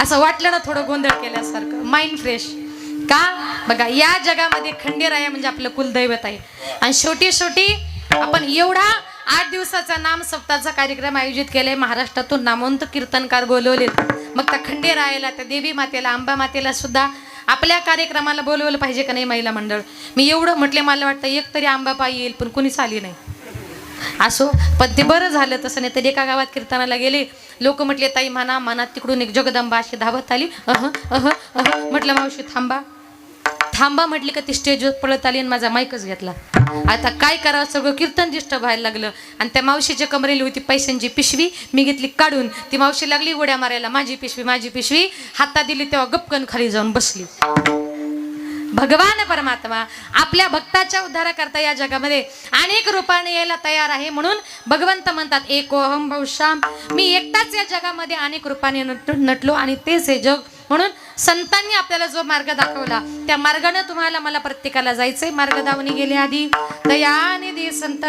S1: असं वाटलं ना थोडं गोंधळ केल्यासारखं, माइंड फ्रेश. का बघा, या जगामध्ये खंडेराया म्हणजे आपलं कुलदैवत आहे. आणि शेवटी शेवटी आपण एवढा 8 दिवसाचा नाम सप्ताहाचा कार्यक्रम आयोजित केलाय. महाराष्ट्रातून नामवंत कीर्तनकार बोलवलेत. मग त्या खंडेरायाला, त्या देवी मातेला, अंबा मातेला सुद्धा आपल्या कार्यक्रमाला बोलवलं पाहिजे का नाही महिला मंडळ? मी एवढं म्हटले, मला वाटतं एक तरी अंबाबाई येईल, पण कुणीच आली नाही. असो, पण ते बरं झालं तसं. नाही तर एका गावात कीर्तनाला गेले, लोक म्हटले ताई म्हणा, मनात तिकडून एक जगदंबा अशी धावत आली. म्हटलं मावशी थांबा थांबा, म्हटली का ती स्टेजवर पळत आली आणि माझा माईकच घेतला. आता काय करावं, सगळं कीर्तन डिस्टर्ब व्हायला लागलं. आणि त्या मावशीच्या कमरेली होती पैशांची पिशवी, मी घेतली काढून. ती मावशी लागली उड्या मारायला, माझी पिशवी माझी पिशवी. हातात दिली तेव्हा गपकन खाली जाऊन बसली. भगवान परमात्मा आपल्या भक्ताच्या उद्धाराकरता या जगामध्ये अनेक रूपाने यायला तयार आहे. म्हणून भगवंत म्हणतात, एकोहम भवशाम, मी एकटाच या जगामध्ये अनेक रूपाने नटलो आणि तेच हे जग. म्हणून संतांनी आपल्याला जो मार्ग दाखवला, त्या मार्गाने तुम्हाला मला प्रत्येकाला जायचंय. मार्ग दावणी गेले आधी दयाने दे संत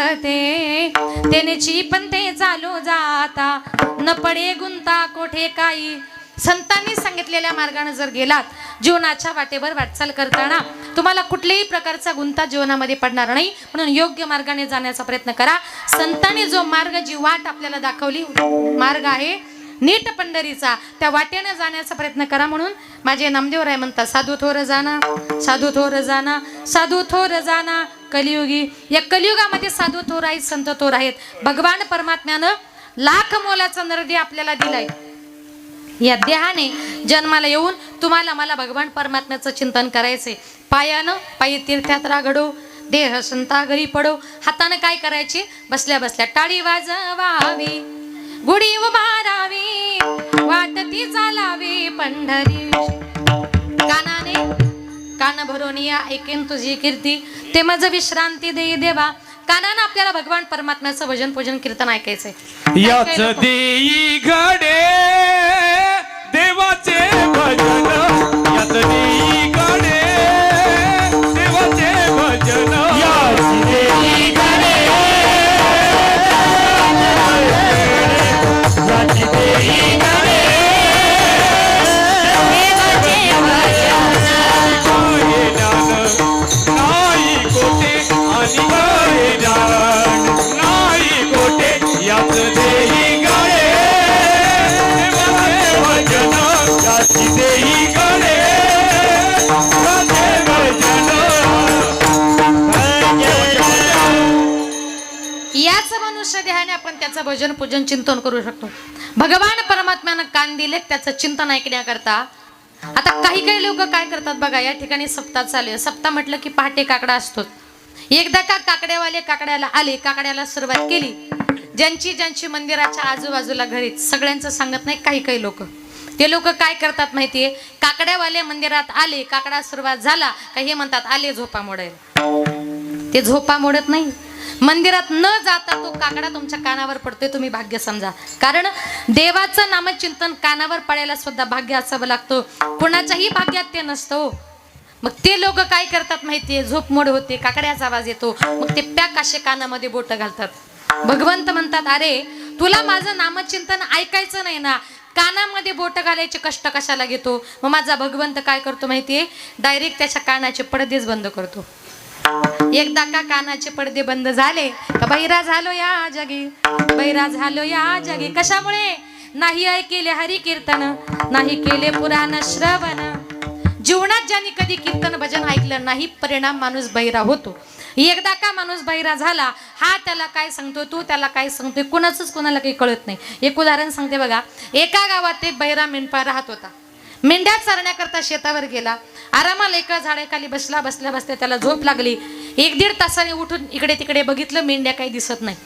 S1: तेनेची पण ते चालू जाता, न पडे गुंता कोठे काही. संतांनी सांगितलेल्या मार्गाने जर गेलात, जीवनाच्या वाटेवर वाटचाल करताना तुम्हाला कुठल्याही प्रकारचा गुंता जीवनामध्ये पडणार नाही. म्हणून योग्य मार्गाने जाण्याचा प्रयत्न करा. संतांनी जो मार्ग, जी वाट आपल्याला दाखवली, मार्ग आहे नीट पंढरीचा, त्या वाटेने जाण्याचा प्रयत्न करा. म्हणून माझे नामदेवराय म्हणतात, साधू थोर जाना, साधू थोर जाना, साधू थोर जाना कलियुगी. या कलियुगामध्ये साधू थोर आहेत, संत थोर आहेत. भगवान परमात्म्यानं लाख मोलाचा नरदी आपल्याला दिलाय. या देहाने जन्माला येऊन तुम्हाला मला भगवान परमात्म्याचं चिंतन करायचे. पायानं पायी तीर्थयात्रा घडो, देह संता घरी पडो. हातानं काय करायचे, बसल्या बसल्या टाळी वाजवावी, गुढी उभारावी, वाटती चालावी पंढरी. कानाने कान भरून या ऐकेन तुझी कीर्ती, ते माझं विश्रांती देई देवा. कानानं आपल्याला भगवान परमात्म्याचं भजन पूजन कीर्तन ऐकायचंय.
S2: याच देई घडे देवाचे भजन, याच देई घडे देवाचे भजन, याच देई घडे याच देई घडे देवाचे भजन. नाही कोठे आणि नाही कोठे, याच देई घडे देवाचे भजन, याच देई घडे देवाचे भजन.
S1: याच मनुष्य देहाने आपण त्याचं भजन पूजन चिंतन करू शकतो. भगवान परमात्म्यानं कान दिले त्याचं चिंतन ऐकण्याकरता. आता काही काही लोक काय करतात बघा, या ठिकाणी सप्ताह चालू आहे. सप्ताह म्हटलं की पहाटे काकडा असतो. एकदा का काकड्यावाले काकड्याला आले, काकड्याला सुरुवात केली. ज्यांची ज्यांची मंदिराच्या आजूबाजूला घरीत, सगळ्यांचं सांगत नाही. काही काही लोक, ते लोक काय करतात माहितीये, काकड्यावाले मंदिरात आले, काकडा सुरुवात झाला का हे म्हणतात आले झोपा मोडायला. ते झोपा मोडत नाही. मंदिरात न जाता तो काकडा तुमच्या कानावर पडतोय, तुम्ही भाग्य समजा. कारण देवाचं नामचिंतन कानावर पडायला सुद्धा भाग्य असावं लागतं. कुणाच्याही भाग्यात ते नसतं. मग ते लोक काय करतात माहितीये, झोप मोड होते, काकड्याचा आवाज येतो, मग ते पॅक असे कानामध्ये बोट घालतात. भगवंत म्हणतात, अरे तुला माझं नामचिंतन ऐकायचं नाही ना, कानामध्ये बोट घालायचे कष्ट कशाला घेतो. मग माझा भगवंत काय करतो माहितीये, डायरेक्ट त्याच्या कानाचे पडदेच बंद करतो. एकदा का कानाचे पडदे बंद झाले का बहिरा झालो या जगी, बहिरा झालो या जगी. कशामुळे, नाही ऐकेले हरी कीर्तन, नाही केले पुराण श्रवण. जीवनात ज्यांनी कधी कीर्तन भजन ऐकलं नाही, परिणाम माणूस बहिरा होतो. एकदा का माणूस बहिरा झाला, हा त्याला काय सांगतो, तू त्याला काय सांगतोय, कुणाचंच कुणाला काही कळत नाही. एक उदाहरण सांगते बघा. एका गावात एक बहिरा मेंढपाळ राहत होता. मेंढ्या चरण्याकरता शेतावर गेला. आरामाला एका झाडाखाली बसला. बसल्या बसल्या त्याला झोप लागली. 1-1.5 तासाने उठून इकडे तिकडे बघितलं, मेंढ्या काही दिसत नाही.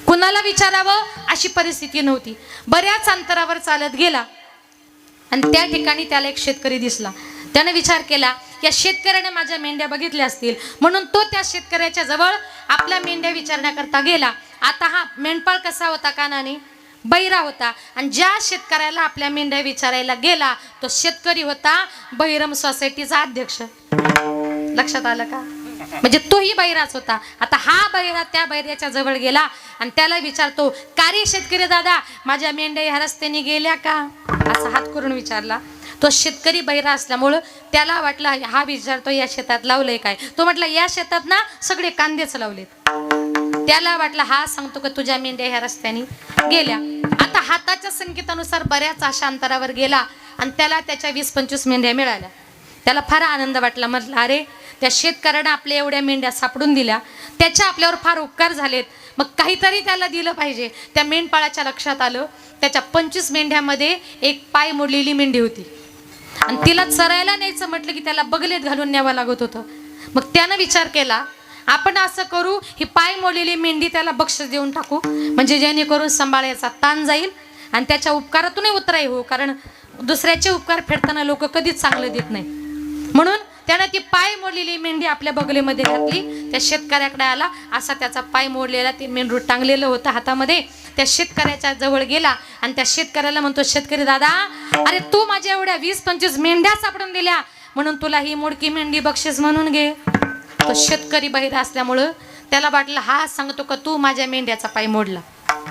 S1: कुणाला विचारावं अशी परिस्थिती नव्हती. बऱ्याच अंतरावर चालत गेला आणि त्या ठिकाणी त्याला एक शेतकरी दिसला. त्याने विचार केला, या शेतकऱ्याने माझ्या मेंढ्या बघितल्या असतील, म्हणून तो त्या शेतकऱ्याच्या जवळ आपल्या मेंढ्या विचारण्याकरता गेला. आता हा मेंढपाळ कसा होता, कानाने बहिरा होता. आणि ज्या शेतकऱ्याला आपल्या मेंढ्या विचारायला गेला, तो शेतकरी होता बहिरम सोसायटीचा अध्यक्ष. लक्षात आलं का? म्हणजे तोही बैराच होता. आता हा बैरा त्या बैऱ्याच्या जवळ गेला आणि त्याला विचारतो, का रे शेतकरी दादा, माझ्या मेंढ्या ह्या रस्त्याने गेल्या का, असा हात करून विचारला. तो शेतकरी बैरा असल्यामुळं त्याला वाटलं हा विचारतो या शेतात लावलंय काय. तो म्हटलं या शेतात ना सगळे कांदेच लावलेत. त्याला वाटलं हा सांगतो का तुझ्या मेंढ्या ह्या रस्त्याने गेल्या. आता हाताच्या संकेतानुसार बऱ्याच अशा अंतरावर गेला आणि त्याला त्याच्या 20-25 मेंढ्या मिळाल्या. त्याला फार आनंद वाटला. म्हटलं अरे त्या शेतकऱ्यानं आपल्या एवढ्या मेंढ्या सापडून दिल्या, त्याच्या आपल्यावर फार उपकार झालेत, मग काहीतरी त्याला दिलं पाहिजे. त्या मेंढपाळाच्या लक्षात आलं त्याच्या 25 मेंढ्यामध्ये एक पाय मोडलेली मेंढी होती आणि तिला चरायला न्यायचं म्हटलं की त्याला बगलेत घालून न्यावं लागत होतं. मग त्यानं विचार केला आपण असं करू, ही पाय मोडलेली मेंढी त्याला बक्षीस देऊन टाकू, म्हणजे जेणेकरून सांभाळायचा ताण जाईल आणि त्याच्या उपकारातूनही उतराई हो, कारण दुसऱ्याचे उपकार फेडताना लोक कधीच चांगलं देत नाही. म्हणून त्यानं ती पाय मोडलेली मेंढी आपल्या बगलेमध्ये घातली. त्या शेतकऱ्याकडे आला, असा त्याचा पाय मोडलेला ते मेंढरू टांगलेलं होतं हातामध्ये. त्या शेतकऱ्याच्या जवळ गेला आणि त्या शेतकऱ्याला म्हणतो, शेतकरी दादा, अरे तू माझ्या एवढ्या 20-25 मेंढ्या सापडून दिल्या, म्हणून तुला ही मोडकी मेंढी बक्षीस म्हणून घे. तो शेतकरी बहिरा असल्यामुळं त्याला वाटलं हा सांगतो का तू माझ्या मेंढ्याचा पाय मोडला.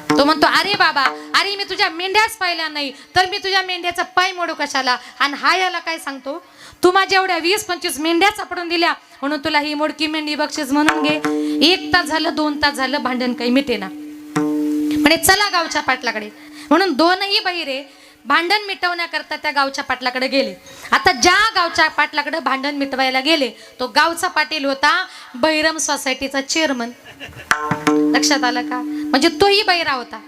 S1: तो म्हणतो, अरे बाबा, अरे मी तुझ्या मेंढ्याच पाहिल्या नाही तर मी तुझ्या मेंढ्याचा पाय मोडू कशाला. आणि हा याला काय सांगतो, तू माझ्या एवढ्या 20-25 मेंढ्या सापडून दिल्या, म्हणून तुला ही मोडकी मेंढी बक्षीस म्हणून घे. 1 तास झालं, 2 तास झालं, भांडण काही मिटेना. म्हणे चला गावच्या पाटलाकडे. म्हणून दोनही बहिरे भांडण मिटवण्याकरता त्या गावच्या पाटलाकडे गेले. आता ज्या गावच्या पाटलाकडे भांडण मिटवायला गेले तो गावचा पाटील होता बहिरम सोसायटीचा चेअरमन. लक्षात आलं का, म्हणजे तोही बहिरा होता.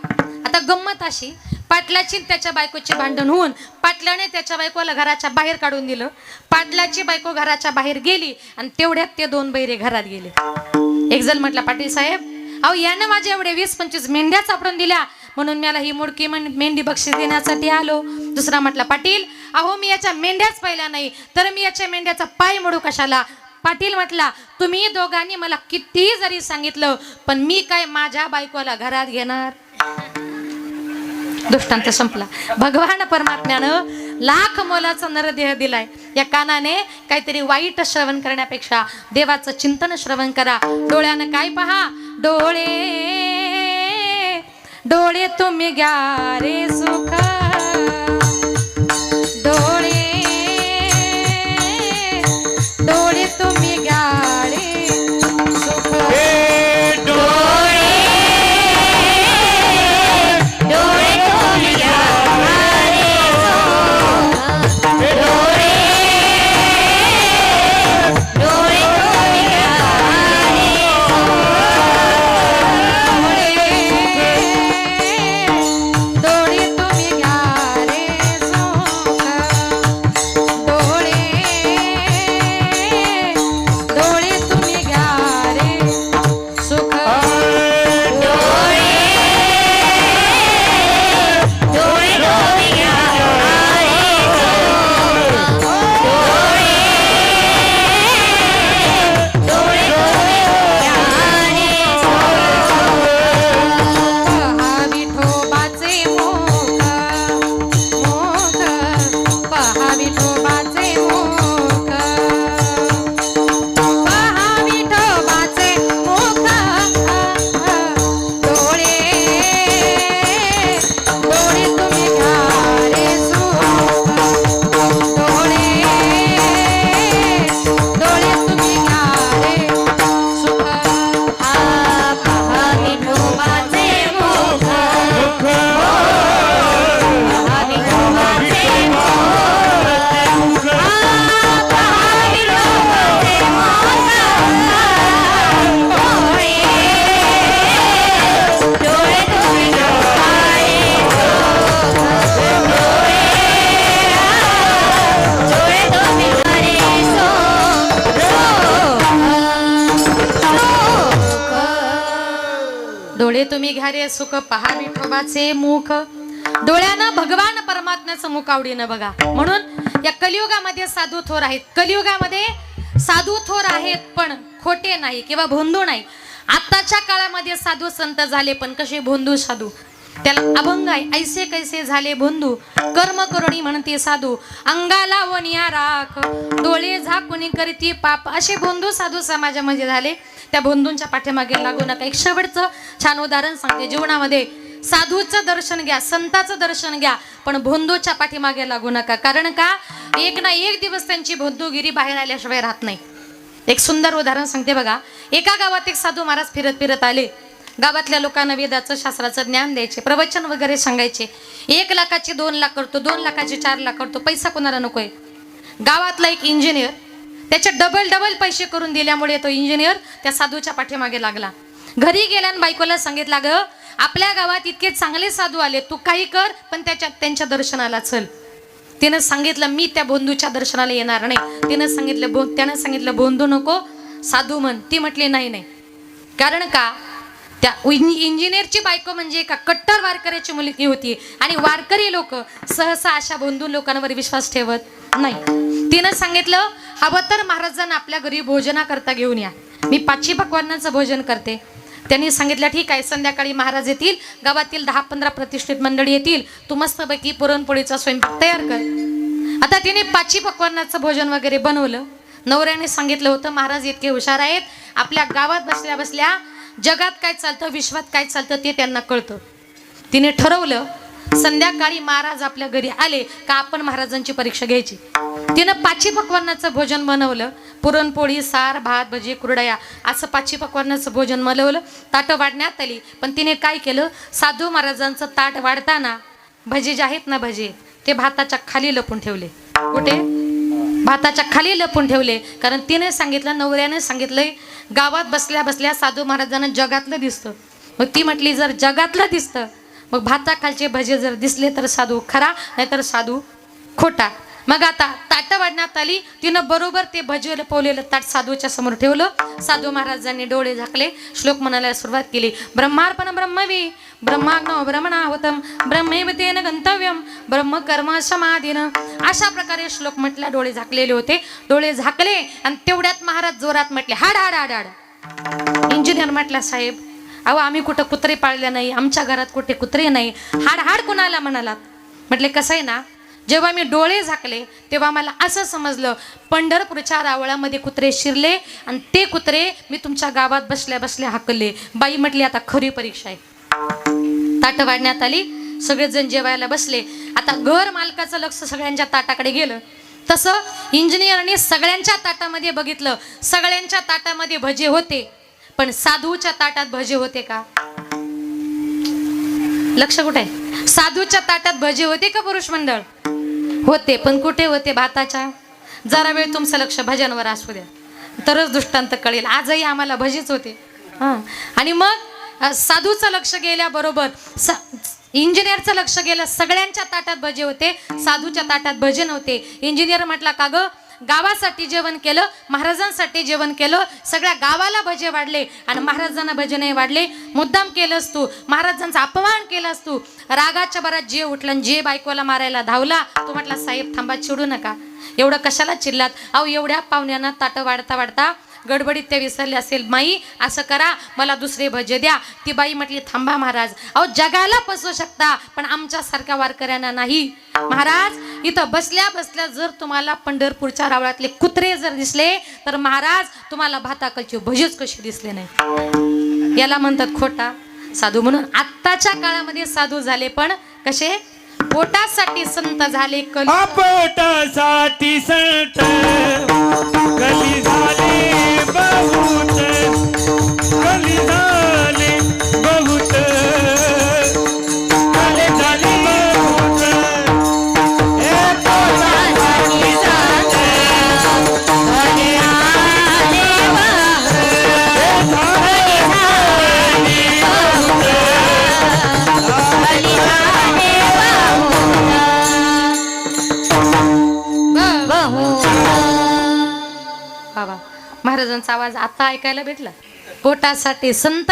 S1: आता गंमत अशी, पाटलाची त्याच्या बायकोची भांडण होऊन पाटलाने त्याच्या बायकोला घराच्या बाहेर काढून दिलं. पाटलाची बायको घराच्या बाहेर गेली आणि तेवढ्यात ते 2 बहिरे घरात गेले. एक जण म्हटला, पाटील साहेब, अहो यानं माझ्या एवढे 20-25 मेंढ्या सापडून दिल्या, म्हणून मला ही मोडकी मेंढी बक्षीस देण्यासाठी आलो. दुसरा म्हटला, पाटील, अहो मी याच्या मेंढ्याच पाहिल्या नाही तर मी याच्या मेंढ्याचा पाय मोडू कशाला. पाटील म्हटला, तुम्ही दोघांनी मला किती जरी सांगितलं पण मी काय माझ्या बायकोला घरात घेणार. दृष्टांत संपला. भगवान परमात्म्यानं लाख मोलाचा नरदेह दिलाय. या कानाने काहीतरी वाईट श्रवण करण्यापेक्षा देवाचं चिंतन श्रवण करा. डोळ्यानं काय पहा, डोळे डोळे तुम्ही घ्या रे सुख, डोळे डोळे तुम्ही घ्या रे सुख. डोळे तुम्ही घ्या रे सुख, पहा विठोबाचे मुख. डोळ्यानं भगवान परमात्म्याचं मुख आवडीनं बघा. म्हणून या कलियुगामध्ये साधू थोर आहेत. कलियुगामध्ये साधू थोर आहेत पण खोटे नाही किंवा भोंदू नाही. आताच्या काळामध्ये साधू संत झाले पण कसे भोंदू साधू. त्याला अभंग आहे. ऐसे कैसे झाले बंधू कर्म करुणी म्हणते साधू, अंगाला वनिया राख डोळे झाकुनी करती पाप. असे बंधू साधू समाजामध्ये झाले. त्या बंधूंच्या पाठीमागे लागू नका. एक शेवटचं छान उदाहरण सांगते. जीवनामध्ये साधूचं दर्शन घ्या, संताचं दर्शन घ्या, पण बंधूच्या पाठीमागे लागू नका. कारण का, एक ना एक दिवस त्यांची बंधुगिरी बाहेर आल्याशिवाय राहत नाही. एक सुंदर उदाहरण सांगते बघा. एका गावात एक साधू महाराज फिरत फिरत आले. गावातल्या लोकांना वेदाचं शास्त्राचं ज्ञान द्यायचे, प्रवचन वगैरे सांगायचे. 1 लाखाचे 2 लाख करतो, 2 लाखाचे 4 लाख करतो. पैसा कोणाला नकोय. गावातला एक इंजिनियर त्याचे डबल पैसे करून दिल्यामुळे तो इंजिनियर त्या साधूच्या पाठीमागे लागला. घरी गेल्यानं बायकोला सांगितलं, ग आपल्या गावात इतके चांगले साधू आले, तू काही कर पण त्यांच्या दर्शनाला चल. तिनं सांगितलं, मी त्या बंधूच्या दर्शनाला येणार नाही. त्यानं सांगितलं बंधू नको, साधू म्हण. ती म्हटली नाही. कारण का, त्या इंजिनियरची बायको म्हणजे एका कट्टर वारकऱ्याची मुलगी होती आणि वारकरी लोक सहसा अशा बंधू लोकांवर विश्वास ठेवत नाही. तिनं सांगितलं, हवं तर महाराजांना आपल्या घरी भोजनाकरता घेऊन या, मी 5 पक्वान्नाचं भोजन करते. त्यांनी सांगितलं, ठीक आहे, संध्याकाळी महाराज येतील, गावातील 10-15 प्रतिष्ठित मंडळी येतील, तू मस्तपैकी पुरणपोळीचा स्वयंपाक तयार कर. आता तिने 5 पक्वान्नाचं भोजन वगैरे बनवलं. नवऱ्याने सांगितलं होतं, महाराज इतके हुशार आहेत, आपल्या गावात बसल्या बसल्या जगात काय चालतं, विश्वात काय चालतं ते त्यांना कळतं. तिने ठरवलं, संध्याकाळी महाराज आपल्या घरी आले का आपण महाराजांची परीक्षा घ्यायची. तिनं 5 पक्वान्नाचं भोजन बनवलं. पुरणपोळी, सार, भात, भजी, कुरडया असं 5 पक्वान्नाचं भोजन बनवलं. ताटं वाढण्यात आली. पण तिने काय केलं, साधू महाराजांचं ताट वाढताना भजी जे आहेत ना, भजी ते भाताच्या खाली लपून ठेवले. कुठे? भाताच्या खाली लपून ठेवले. कारण तिने सांगितलं, नवऱ्याने सांगितलंय, गावात बसल्या बसल्या साधू महाराजांना जगातलं दिसतं. मग ती म्हटली, जर जगातलं दिसतं मग भाताखालचे भजे जर दिसले तर साधू खरा, नाहीतर साधू खोटा. मग आता ताटं वाढण्यात आली. तिनं बरोबर ते भजे लपवलेलं ताट साधूच्या समोर ठेवलं. साधू महाराजांनी डोळे झाकले, श्लोक म्हणायला सुरुवात केली. ब्रह्मार्पण ब्रह्मवी ब्रह्माग्नो ब्रह्मणाहुतम ब्रह्मेव तेन गंतव्यम ब्रह्म कर्म समाधीनं. अशा प्रकारे श्लोक म्हटला. डोळे झाकलेले होते. डोळे झाकले आणि तेवढ्यात महाराज जोरात म्हटले, हाड हाड हाड हाड. इंजिनियर म्हटला, साहेब अहो आम्ही कुठं कुत्रे पाळले नाही, आमच्या घरात कुठे कुत्रे नाही, हाड हाड कोणाला म्हणालात. म्हटले, कसं आहे ना, जेव्हा मी डोळे झाकले तेव्हा मला असं समजलं, पंढरपूरच्या रावळामध्ये कुत्रे शिरले आणि ते कुत्रे मी तुमच्या गावात बसल्या बसल्या हाकलले. बाई म्हटली, आता खरी परीक्षा आहे. ताटं वाढण्यात आली. सगळेजण जेवायला बसले. आता घर मालकाचं लक्ष सगळ्यांच्या ताटाकडे गेलं. तसं इंजिनियरने सगळ्यांच्या ताटामध्ये बघितलं. सगळ्यांच्या ताटामध्ये भजे होते, पण साधूच्या ताटात भजे होते का? लक्ष कुठे आहे? साधूच्या ताटात भजे होते का पुरुष मंडळ? होते, पण कुठे होते? भाताच्या. जरा वेळ तुमचं लक्ष भजनवर असू द्या, तरच दृष्टांत कळेल. आजही आम्हाला भजीच होते. आणि मग साधूचं लक्ष गेल्याबरोबर इंजिनियरचं लक्ष गेलं. सगळ्यांच्या ताटात भजे होते, साधूच्या ताटात भजे नव्हते. इंजिनियर म्हटला, का ग, गावासाठी जेवण केलं, महाराजांसाठी जेवण केलं, सगळ्या गावाला भजे वाढले आणि महाराजांना भजे नाही वाढले. मुद्दाम केलंस तू, महाराजांचा अपमान केलास तू. रागाच्या भरात जे उठलं, जे बायकोला मारायला धावला. तो म्हटला, साहेब थांबा, चिडू नका, एवढं कशाला चिल्लात. अहो एवढ्या पाहुण्यांना ताटं वाढता वाढता गडबडीत त्या विसरले असेल. माई असं करा, मला दुसरे भजे द्या. ती बाई म्हटली, थांबा महाराज, अहो जगाला फसवू शकता पण आमच्यासारख्या वारकऱ्यांना नाही. महाराज, इथं बसल्या बसल्या जर तुम्हाला पंढरपूरच्या रावळातले कुत्रे जर दिसले तर महाराज तुम्हाला भाताकलचे भजेच कसे दिसले नाही. याला म्हणतात खोटा साधू. म्हणून आत्ताच्या काळामध्ये साधू झाले, पण कसे? पोटासाठी संत झाले.
S2: पोटासाठी संत कली झाले बहुत, कली झाले बहुत, कली झाले बहुत. हे पोटासाठी संत कली झाले बहुत, कली झाले
S1: बाबा महाराजांचा आवाज आता ऐकायला भेटला. पोटासाठी संत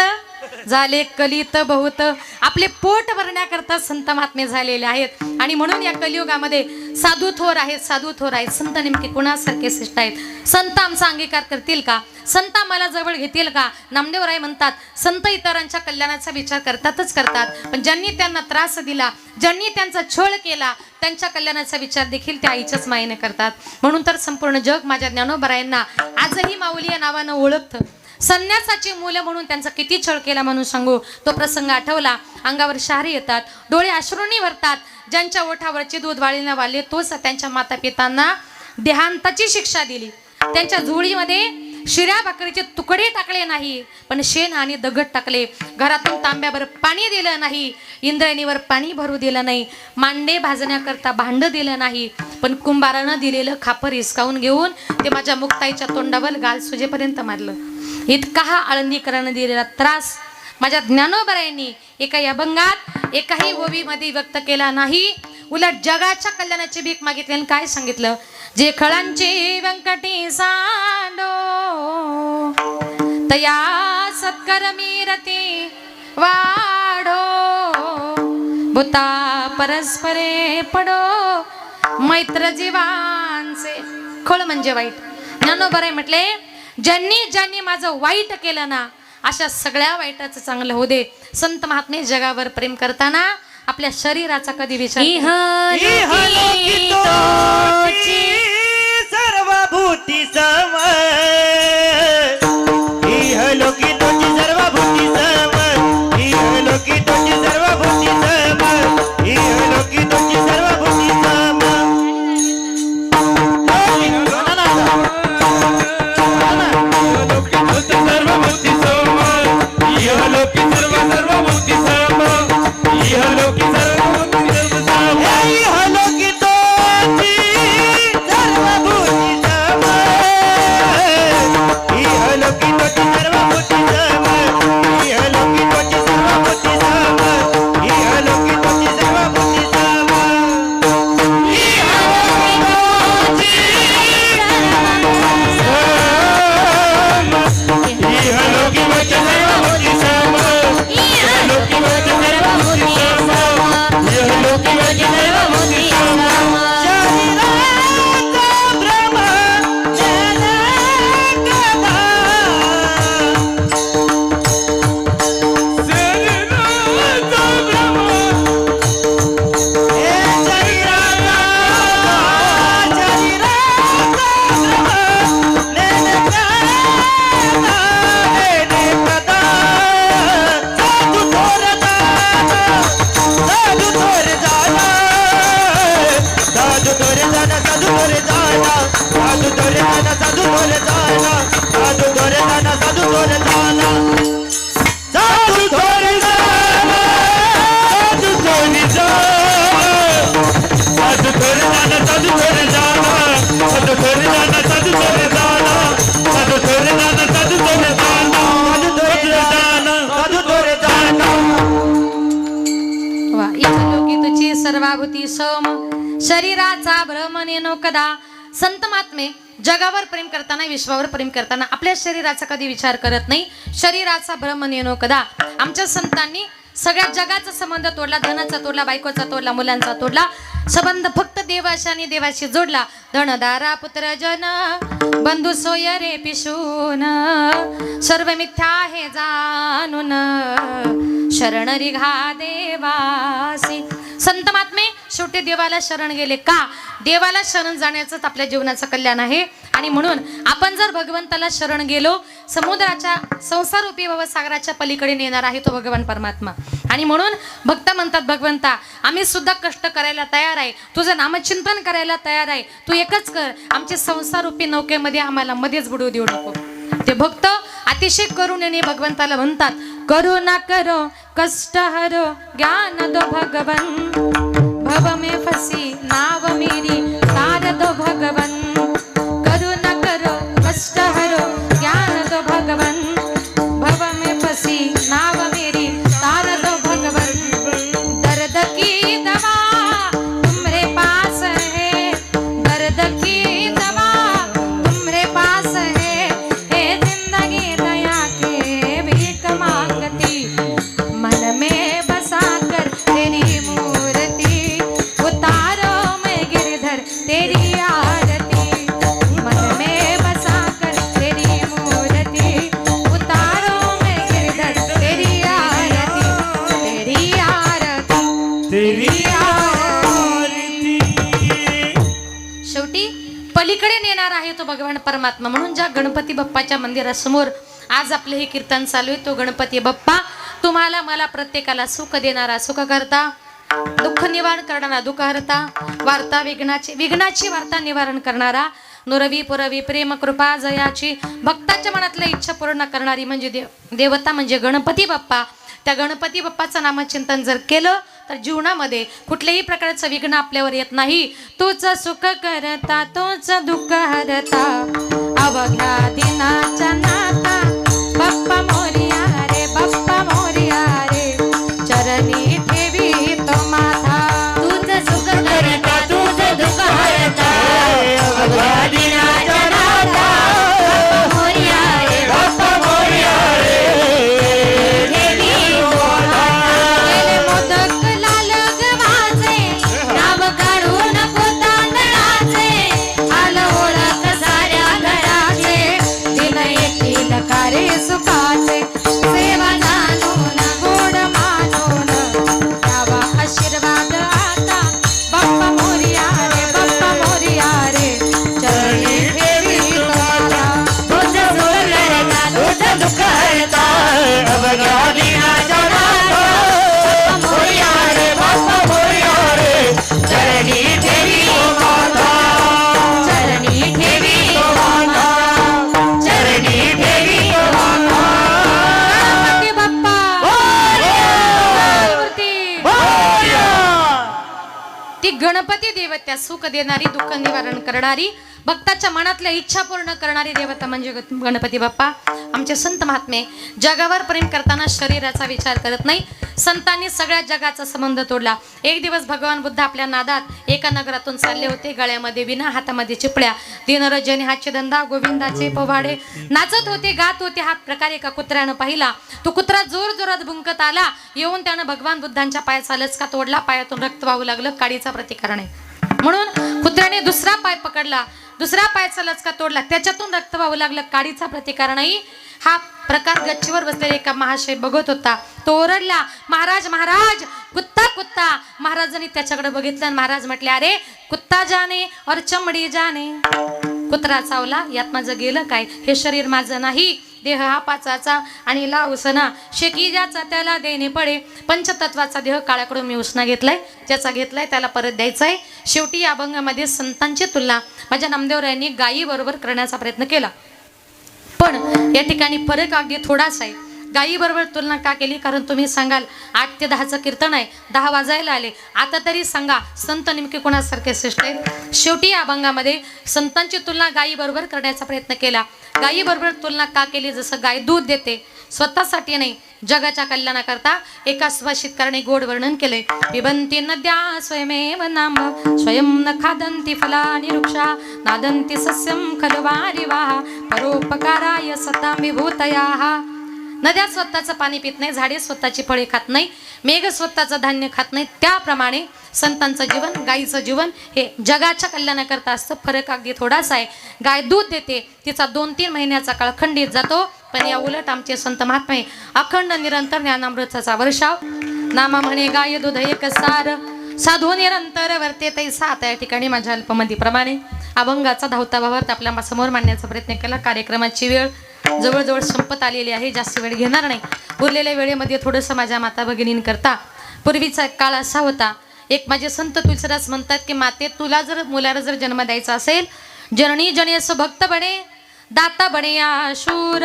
S1: झाले कलित बहुत. आपले पोट भरण्याकरता संत महात्मे झालेले आहेत. आणि म्हणून या कलियुगामध्ये साधू थोर आहेत, साधू थोर आहेत. संत नेमके कुणासारखे श्रेष्ठ आहेत? संत आमचा अंगीकार करतील का? संत आम्हाला जवळ घेतील का? नामदेवराय म्हणतात, संत इतरांच्या कल्याणाचा विचार करतातच करतात, पण ज्यांनी त्यांना त्रास दिला, ज्यांनी त्यांचा छळ केला, त्यांच्या कल्याणाचा विचार देखील त्या आईच्याच मायेने करतात. म्हणून तर संपूर्ण जग माझ्या ज्ञानोबरायांना आजही माऊली या नावानं ओळखतं. संन्यासाची मुलं म्हणून त्यांचा किती छळ केला म्हणून सांगू. तो प्रसंग आठवला, अंगावर शहारे येतात, डोळे अश्रूंनी भरतात. ज्यांच्या ओठावरचे दूध वाळीला वाले तोच त्यांच्या माता पितांना देहांताची शिक्षा दिली. त्यांच्या झोळीमध्ये शिऱ्या भाकरीचे तुकडे टाकले नाही, पण शेण आणि दगड टाकले. घरातून तांब्यावर पाणी दिलं नाही, इंद्रायणीवर पाणी भरू दिलं नाही, मांडे भाजण्याकरता भांड दिलं नाही, पण कुंभारानं दिलेलं खापर हिसकावून घेऊन ते माझ्या मुक्ताईच्या तोंडावर गाल सुजेपर्यंत मारलं. इतका हा आळंदीकरानं दिलेला त्रास माझ्या ज्ञानोबरायांनी एका अभंगात, एकाही ओवीमध्ये व्यक्त केला नाही. उलट जगाच्या कल्याणाची भीक मागितली आणि काय सांगितलं? जे खळांची व्यंकटी सांडो तया सत्कर मीरती वाढो, भूता परस्परे पडो मैत्र जीवांचे. खळ म्हणजे वाईट. ज्ञानोबराय म्हटले, ज्यांनी माझं वाईट केलं ना, अशा सगळ्या वाईटाचं चांगलं होऊ दे. संत महात्मे जगावर प्रेम करताना आपल्या शरीराचा कधी विचार
S3: सर्वभूती सम, इहलोकी तोची सर्वभूती सम, इहलोकी तोची सर्वभूती सम, इहलोकी तोची सर्वभूती सम.
S2: सर्वभूती सम, इहलोकी सर्वभूती सम, इहलोकी सर्वभूती सम.
S3: इहलोकी तोची सर्वभूती सम, इहलोकी तोची सर्वभूती सम, इहलोकी तोची सर्वभूती सम, इहलोकी तोची सर्वभूती सम.
S2: इहलोकी वच सर्वभूती सम, इहलोकी वच सर्वभूती सम, इहलोकी वच सर्वभूती सम.
S3: शरीराचा भ्रम जनकदा,
S2: शरीराचा भ्रम,
S3: हे शरीराचा भ्रम नेनकदा, नेनकदा. साधू थोर जाना, साधू थोर जाना, साधू थोर जाना, साधू थोर जाना, साधू थोर जाना, साधू थोर जाना, साधू थोर जाना, साधू थोर जाना, साधू थोर जाना,
S2: साधू थोरी जाना, साधू थोरी जाना, साधू थोरी जाना, साधू थोरी जाना, साधू थोरी जाना, साधू थोरी जाना, साधू थोरी जाना,
S3: साधू थोर जाना, साधू थोर जाना.
S1: वा. इहलोकी तुझी सर्वाभूती सोम, शरीराचा भ्रम नेनो कदा. संत महात्मे जगावर प्रेम करताना, विश्वावर प्रेम करताना आपल्या शरीराचा कधी विचार करत नाही. शरीराचा भ्रम नेनो कदा. आमच्या संतांनी सगळ्या जगाचा संबंध तोडला, धनाचा तोडला, बायकोचा तोडला, मुलांचा तोडला. संबंध फक्त देवाशाने देवाशी जोडला. धनदारा पुत्र जन बंधू सोय रे पिशून, सर्व मिथ्या हे जाणून शरण रिघा देवासी. संत महात्मे शेवटी देवाला शरण गेले. का? देवाला शरण जाण्याचंच आपल्या जीवनाचं कल्याण आहे. आणि म्हणून आपण जर भगवंताला शरण गेलो, समुद्राच्या संसारूपी भवसागराच्या पलीकडे नेणार आहे तो भगवान परमात्मा. आणि म्हणून भक्त म्हणतात, भगवंता आम्ही सुद्धा कष्ट करायला तयार आहे, तुझं नामचिंतन करायला तयार आहे, तू एकच कर, आमच्या संसारूपी नौकेमध्ये आम्हाला मध्येच बुडू देऊ नको. ते भक्त अतिशय करुणेने भगवंताला म्हणतात, करू ना करो कष्ट हरो ज्ञान दो भगवन, भव में फसी नाव मेरी तार दो भगवन. करू ना करो कष्ट हरो ज्ञान दो भगवन, भव में फसी नाव मेरी तार दो भगवन. दर्द की दवा तुम्हारे पास है, दर्द की दवा तुम्हारे पास है, हे जिंदगी दया के भीख मांगती देणार आहे तो भगवान परमात्मा. म्हणून ज्या गणपती बाप्पाच्या मंदिरासमोर आज आपले हे कीर्तन चालू आहे, तो गणपती बाप्पा तुम्हाला मला प्रत्येकाला सुख देणारा सुख करता, दुःख निवारण करणारा दुःख हरता, वार्ता विघ्नाची वार्ता निवारण करणारा, नुरवी पुरवी प्रेम कृपा जयाची, भक्ताच्या मनातल्या इच्छा पूर्ण करणारी म्हणजे देवता म्हणजे गणपती बाप्पा. त्या गणपती बाप्पाचं नामचिंतन जर केलं तर जीवनामध्ये कुठल्याही प्रकारचं विघ्न आपल्यावर येत नाही. तूच सुख करता तूच दुःख हरता, अवघ्या दिनाच्या नाता बाप्पा मोरया रे, बाप्पा मोरया रे, चरणी ठेवी तो माथा.
S3: तुझ सुख करता तुझ दुःख हरता, अवघ्या दिनाच्या नाथा बाप्पा मोरया रे, बाप्पा मोरया रे, देवी बोला.
S1: गेले मोदक लाल गव्हाचे,
S3: नाव काढून पोतांदळाचे,
S1: आलं ओळख साऱ्या घराचे, दिन येतील कारे सुखाचे, सेवा जाणून गोड मानून द्यावा आशीर्वाद आता. बाप्पा मोरया रे, बाप्पा मोरया रे, चरणी ठेवी तुम्हाला.
S3: तुझ सुख करता तुझ दुःख हरता, अवघ्या दिनाच्या नाथा बाप्पा मोरया रे, बाप्पा मोरया रे, चरणी ठेवी माता, चरणी ठेवी माता, चरणी ठेवी माता.
S1: गणपती बाप्पा मूर्ती. ती गणपती देवता सुख देणारी दुःख निवारण करणारी भक्ताच्या मनातल्या इच्छा पूर्ण करणारी देवता म्हणजे गणपती बाप्पा. आमचे संत महात्मे जगावर प्रेम करताना शरीराचा विचार करत नाही. संतांनी सगळ्या जगाचा संबंध तोडला. एक दिवस भगवान बुद्ध आपल्या नादात एका नगरातून चालले होते. गळ्यामध्ये विना, हातामध्ये चिपळ्या, दिनरजनी हातचे धंदा, गोविंदाचे पोवाडे नाचत होते, गात होते. हा प्रकार एका कुत्र्यानं पाहिला. तो कुत्रा जोर जोरात भुंकत आला. येऊन त्यानं भगवान बुद्धांच्या पायाचा लचका तोडला. पायातून रक्त वाहू लागलं. काडीचा प्रतिकार नाही म्हणून कुत्र्याने दुसरा पाय पकडला. दुसरा पायाचा लचका तोडला. त्याच्यातून रक्त वाहू लागलं. काडीचा प्रतिकार नाही. हा प्रकार गच्चीवर बसलेला एका महाशय बघत होता. तो ओरडला, महाराज महाराज, कुत्ता कुत्ता. महाराजांनी त्याच्याकडे बघितलं आणि महाराज म्हटले, अरे कुत्ता जाने और चमडी जाने. कुत्रा चावला, यात माझं गेलं काय? हे शरीर माझं नाही. देह हा पाचाचा आणि हिला उसना, शेकी ज्याचा त्याला देणे पडे. पंचतत्वाचा देह काळाकडून मी उसना घेतलाय, ज्याचा घेतलाय त्याला परत द्यायचाय. शेवटी या अभंगामध्ये संतांची तुलना माझ्या नामदेवरायांनी गायी बरोबर करण्याचा प्रयत्न केला. पण या ठिकाणी फरक अगदी थोडासा आहे. गायी बरोबर तुलना का केली? कारण तुम्ही सांगाल 8 ते 10चं कीर्तन आहे, 10 वाजायला आले, आता तरी सांगा संत नेमके कोणासारखे श्रेष्ठ आहेत? शेवटी या अभंगामध्ये संतांची तुलना गायी बरोबर करण्याचा प्रयत्न केला. गायी बरोबर तुलना का केली? जसं गाय दूध देते, स्वतःसाठी नाही, जगाच्या कल्याणाकरता एका सुभाषितकाराने गोड वर्णन केले. पिबंती नद्या स्वयमेव नाम, स्वयं न खादंती फलानि वृक्षा, नादंती सस्यं खलु वारिवाः, परोपकाराय सतां विभूतयाः. नद्या स्वतःचं पाणी पित नाही, झाडे स्वतःची फळे खात नाही, मेघ स्वतःचं धान्य खात नाही. त्याप्रमाणे संतांचं जीवन, गायीचं जीवन हे जगाच्या कल्याणाकरता असतं. फरक अगदी थोडासा आहे. गाय दूध देते, तिचा 2-3 महिन्याचा काळ खंडित जातो. पण या उलट आमचे संत महात्मे अखंड निरंतर ज्ञानामृताचा वर्षाव. नामा म्हणे गाय दूध एक सार, साधू निरंतर वर्ते तैसा. आता या ठिकाणी माझ्या अल्पमतीप्रमाणे अभंगाचा धावता भावार्थ आपल्या समोर मांडण्याचा प्रयत्न केला. कार्यक्रमाची वेळ जवळजवळ संपत आलेली आहे. जास्त वेळ घेणार नाही. उरलेल्या वेळेमध्ये थोडंसं माझ्या माता भगिनींकरता, पूर्वीचा काळ असा होता, एक माझे संत तुलसीदास म्हणतात की माते, तुला जर मुलाला जर जन्म द्यायचा असेल, जननी जनेस भक्त बने, दाता बने या शूर,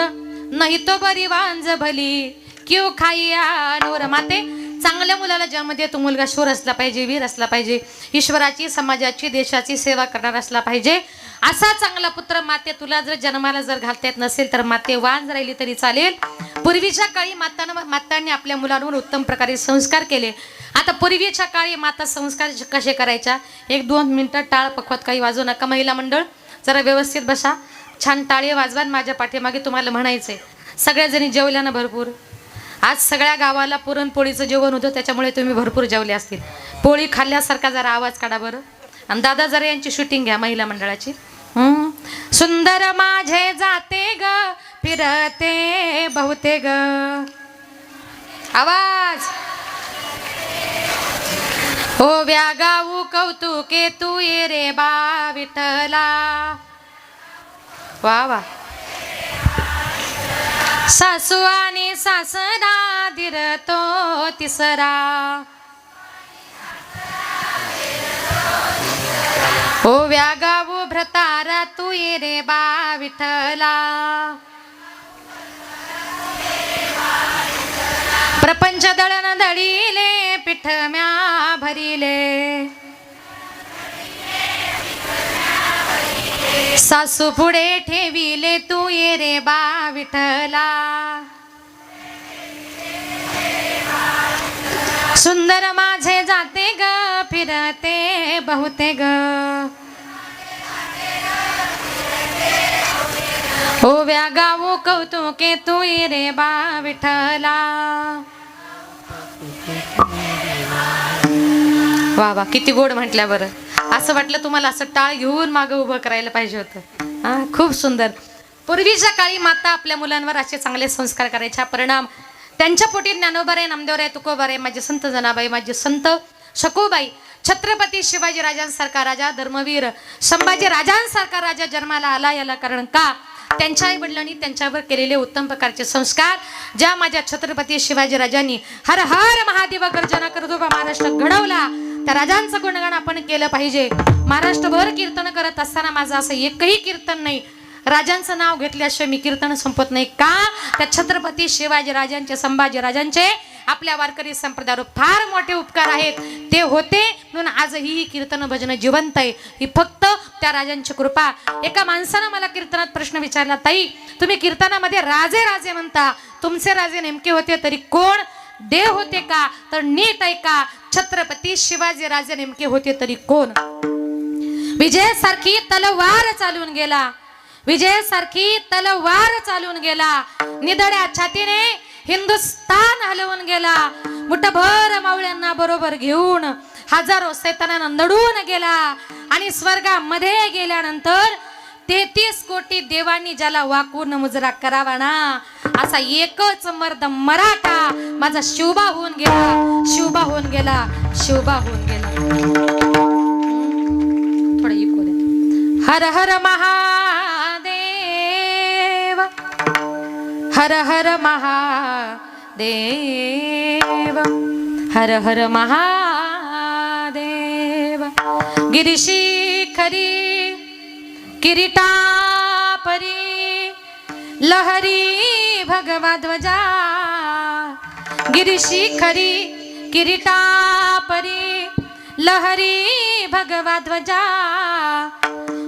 S1: नाही तो बरी वांज भली क्यू खाईया नोर. माते, चांगल्या मुलाला जन्म दे. तो मुलगा शूर असला पाहिजे, वीर असला पाहिजे, ईश्वराची, समाजाची, देशाची सेवा करणारा असला पाहिजे. असा चांगला पुत्र माते तुला जर जन्माला जर घालता येत नसेल तर माते वांज राहिली तरी चालेल. पूर्वीच्या काळी मातांनी आपल्या मुलांवर उत्तम प्रकारे संस्कार केले. आता पूर्वीच्या काळी माता संस्कार कसे करायच्या? 1-2 मिनिटं टाळ पखवात काही वाजवू नका. महिला मंडळ जरा व्यवस्थित बसा, छान टाळे वाजवा. माझ्या पाठीमागे तुम्हाला म्हणायचंय, सगळ्याजणी जेवल्या ना भरपूर? आज सगळ्या गावाला पुरणपोळीचं जेवण होतं, त्याच्यामुळे तुम्ही भरपूर जेवले असतील. पोळी खाल्ल्यासारखा जरा आवाज काढा बरं. आणि दादा जरा यांची शूटिंग घ्या महिला मंडळाची. सुंदर माझे जाते ग फिरते बहुते ग. आवाज हो व्यागाऊ कौतुके तू ये रे बा विठ्ठला. वा वा. सासू आणि सासरा धीर तो तिसरा, ओव्या गाऊ भ्रतारा तू ये रे बा विठ्ठला. प्रपंच दळण दळीले पिठ म्या भरिले, सासू पुढे ठेविले तू ये रे बा विठ्ठला. सुंदर माझे जाते ग फिरते बहुते ग, ओव्या गाऊ कौतुके तू ये रे बा विठ्ठला. वा वा, किती गोड म्हटल्या बरं. असं वाटलं तुम्हाला असं टाळ घेऊन मागं उभं करायला पाहिजे होतं. हा, खूप सुंदर. पूर्वीच्या काळी माता आपल्या मुलांवर असे चांगले संस्कार करायच्या. परिणाम त्यांच्या पोटी ज्ञानोबारे, नामदेवराय, तुकोबारे, माझे संत जनाबाई, माझे संत शकोबाई, छत्रपती शिवाजी राजांसारखा राजा, धर्मवीर संभाजी राजांसारखा राजा जन्माला आला. याला कारण का? त्यांच्या आई वडिलांनी त्यांच्यावर केलेले उत्तम प्रकारचे संस्कार. ज्या माझ्या छत्रपती शिवाजी राजांनी हर हर महादेव गर्जना करतो महाराष्ट्र घडवला, त्या राजांचं गुणगान आपण केलं पाहिजे. महाराष्ट्रभर कीर्तन करत असताना माझं असं एकही कीर्तन नाही, राजांचं नाव घेतल्याशिवाय मी कीर्तन संपत नाही. का? त्या छत्रपती शिवाजी राजांचे, संभाजी राजांचे आपल्या वारकरी संप्रदायावर फार मोठे उपकार आहेत. ते होते म्हणून आजही ही कीर्तन भजन जिवंत आहे. ही फक्त त्या राजांची कृपा. एका माणसानं मला कीर्तनात प्रश्न विचारला, ताई तुम्ही कीर्तनामध्ये राजे राजे म्हणता, तुमचे राजे नेमके होते तरी कोण? देव होते का? तर नीट ऐका, छत्रपती शिवाजी राजे नेमके होते तरी कोण? विजयासारखी तलवार चालून गेला, विजयासारखी तलवार चालून गेला, निधड्या छातीने हिंदुस्तान हलवून गेला, मुठभर मावळ्यांना बरोबर घेऊन हजारो सैतानांना नडून गेला. आणि स्वर्गामध्ये गेल्यानंतर 33 कोटी देवांनी ज्याला वाकून मुजरा करावा ना, असा एकच मर्द मराठा माझा शिवबा होऊन गेला, शिवबा होऊन गेला, शिवबा होऊन गेला. थोडं इको दे. हर हर महादेव, हर हर महादेव, हर हर महादेव. गिरिशिखरी किरीटापरी लहरी भगवा ध्वजा, गिरिशिखरी किरीटापरी लहरी भगवा ध्वजा.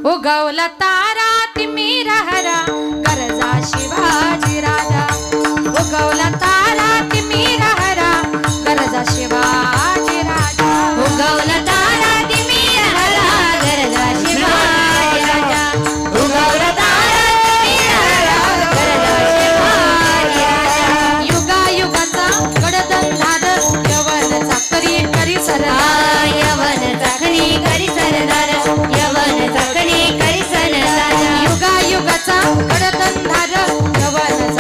S1: उगवला तारा तिमिर हरा गरजा शिवाजी राजा, उगवला तारा तिमिर हरा गरजा शिवाजी राजा,
S4: उगवला तारा तिमिर हरा गरजा शिवाजी राजा, उगवला तारा तिमिर हरा गरजा शिवाजी राजा.
S1: युगायुगाचा गडदंधार यवन चाकरी करी सरदार,
S4: यवन चाकणी करी सरदार, यवन चाकणी करी सरदार.
S1: युगायुगाचा गडदंधार यवन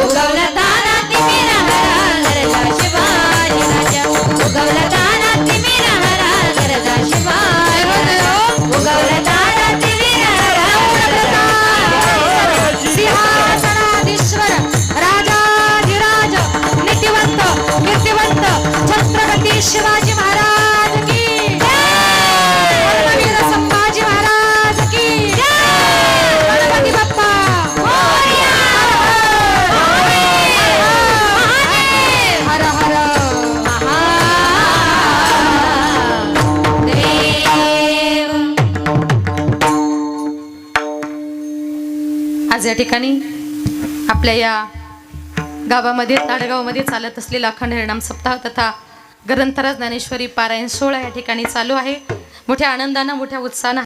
S4: उगवला तारा तिमिरा हरा गरजा शिवाजी राजा उगवला तारा तिमिरा हरा गरजा शिवाजी राजा उगवला तारा तिमिरा हरा
S1: सिंहासनाधीश्वर राजाधिराज नीतिवंत कीर्तिवंत छत्रपती शिवाजी महाराज की धर्मवीर संभाजी महाराज की गणपती बाप्पा हर हर
S4: महादेव.
S1: आज या ठिकाणी आपल्या या गावामध्ये ताडगावमध्ये चालत असलेला अखंड हरिनाम सप्ताह तथा ग्रंथराज ज्ञानेश्वरी पारायण सोहळा या ठिकाणी चालू आहे. मोठ्या आनंदानं मोठ्या उत्साहानं